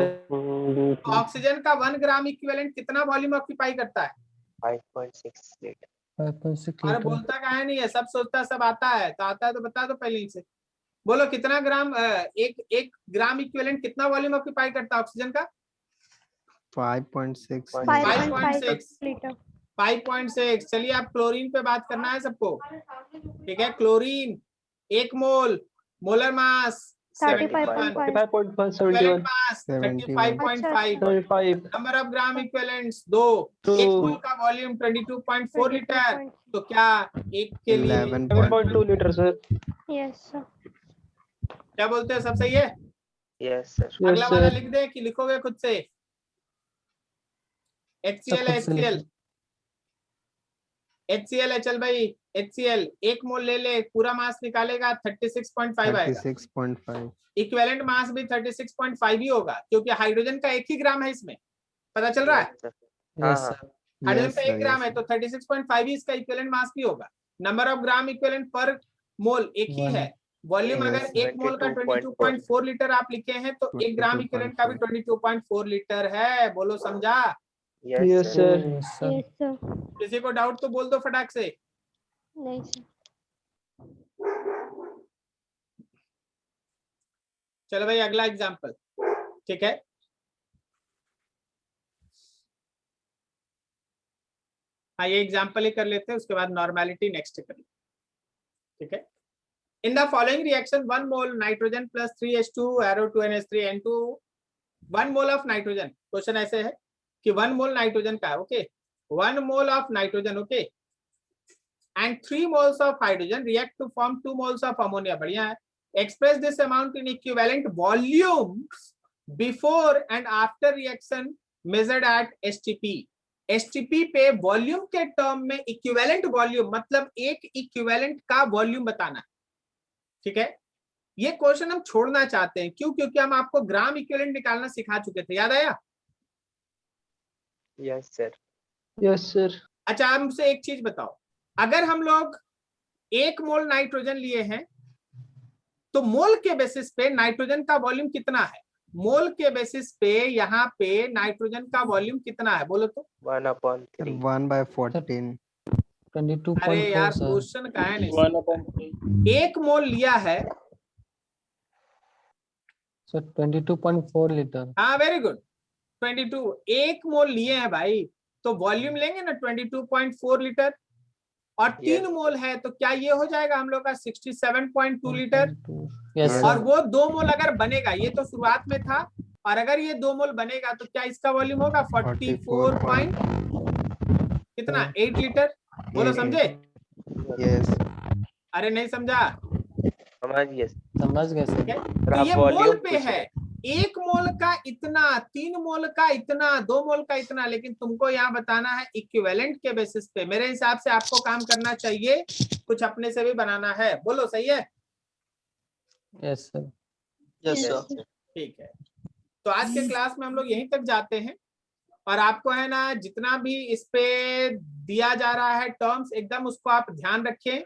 ऑक्सीजन का 1 ग्राम इक्विवेलेंट कितना वॉल्यूम ऑक्यूपाई करता है? 5.6 लीटर। 5.6 अरे लीटर। बोलता कहा नहीं है, सब सोचता सब आता है, तो आता है तो बता दो पहले ही से। बोलो कितना ग्राम, एक ग्राम इक्विवेलेंट कितना वॉल्यूम ऑक्यूपाई करता है ऑक्सीजन का? 5.6 5.6। चलिए आप क्लोरीन पे बात करना है सबको, ठीक है। Chlorine 1 mole, molar mass 71, 35.171 mass 35.5, 35 number of gram equivalents 2, 1 मोल का वॉल्यूम 22.4 लीटर। तो क्या एक के लिए 11.2 लीटर सर। क्या बोलते हैं, सब सही है? Yes sir. अगला वाला लिख दे कि लिखोगे खुद से? HCl है, HCl HCl है। चल भाई HCl 1 मोल ले ले, पूरा मास निकालेगा 36.5 आएगा। 36.5 इक्विवेलेंट मास भी 36.5 ही होगा, क्योंकि हाइड्रोजन का 1 ही ग्राम है इसमें। पता चल रहा है? Yes sir. हाइड्रोजन का 1 ग्राम है तो 36.5 ही इसका इक्विवेलेंट मास भी होगा। Number of gram equivalent per मोल 1 ही है। वॉल्यूम अगर 1 मोल का 22.4 लीटर आप लिखे हैं तो 1 ग्राम इक्विवेलेंट का भी 22.4 लीटर है। बोलो समझा? Yes sir. किसी को डाउट तो बोल दो फटाक से। चलो भाई अगला एग्जांपल, ठीक है। हाँ ये एग्जांपल ही कर लेते हैं, उसके बाद नॉर्मेलिटी नेक्स्ट कर लेते, ठीक है। In the following reaction 1 mole nitrogen plus 3H2 arrow 2NH3N2 1 mole of nitrogen. Question ऐसे है कि 1 मोल नाइट्रोजन का, okay, 1 mole of nitrogen, okay, and 3 moles of hydrogen react to form 2 moles of ammonia. बढ़िया है। Express this amount in equivalent volumes before and after reaction measured at STP। STP पे volume के term में equivalent volume मतलब एक equivalent का volume बताना है, ठीक है। ये क्वेश्चन हम छोड़ना चाहते हैं, क्यों? क्योंकि हम आपको ग्राम इक्विवेलेंट निकालना सिखा चुके थे, याद आया? Yes sir. Yes sir. अच्छा हमसे एक चीज बताओ, अगर हम लोग 1 मोल नाइट्रोजन लिए हैं तो मोल के बेसिस पे नाइट्रोजन का वॉल्यूम कितना है? मोल के बेसिस पे यहाँ पे नाइट्रोजन का वॉल्यूम कितना है? बोलो तो। 1/3 1/14 22.4 अरे यार सर। क्वेश्चन का है नहीं। 1 मोल लिया है सर 22.4 लीटर। हाँ वेरी गुड, 22 1 मोल लिए हैं भाई, तो वॉल्यूम लेंगे ना 22.4 लीटर, और 3 मोल है तो क्या ये हो जाएगा हम लोग का 67.2 लीटर। यस और सर। वो 2 मोल अगर बनेगा, ये तो शुरुआत में था, और अगर ये 2 मोल बनेगा तो क्या इसका वॉल्यूम होगा 44 कितना 8 लीटर। बोलो समझे? यस अरे नहीं समझा? समझ गए समझ गए सर। ठीक है, सर। तो आप ये मोल वॉल्यूम पे पूछ है, रहे 1 मोल का इतना, 3 मोल का इतना, 2 मोल का इतना, लेकिन तुमको यहाँ बताना है इक्विवेलेंट के बेसिस पे। मेरे हिसाब से आपको काम करना चाहिए, कुछ अपने से भी बनाना है। बोलो सही है? Yes sir. Yes sir. ठीक है, तो आज के क्लास में हम लोग यहीं तक जाते हैं। और आपको है ना, जितना भी इस पे दिया जा रहा है टर्म्स, एकदम उसको आप ध्यान रखें।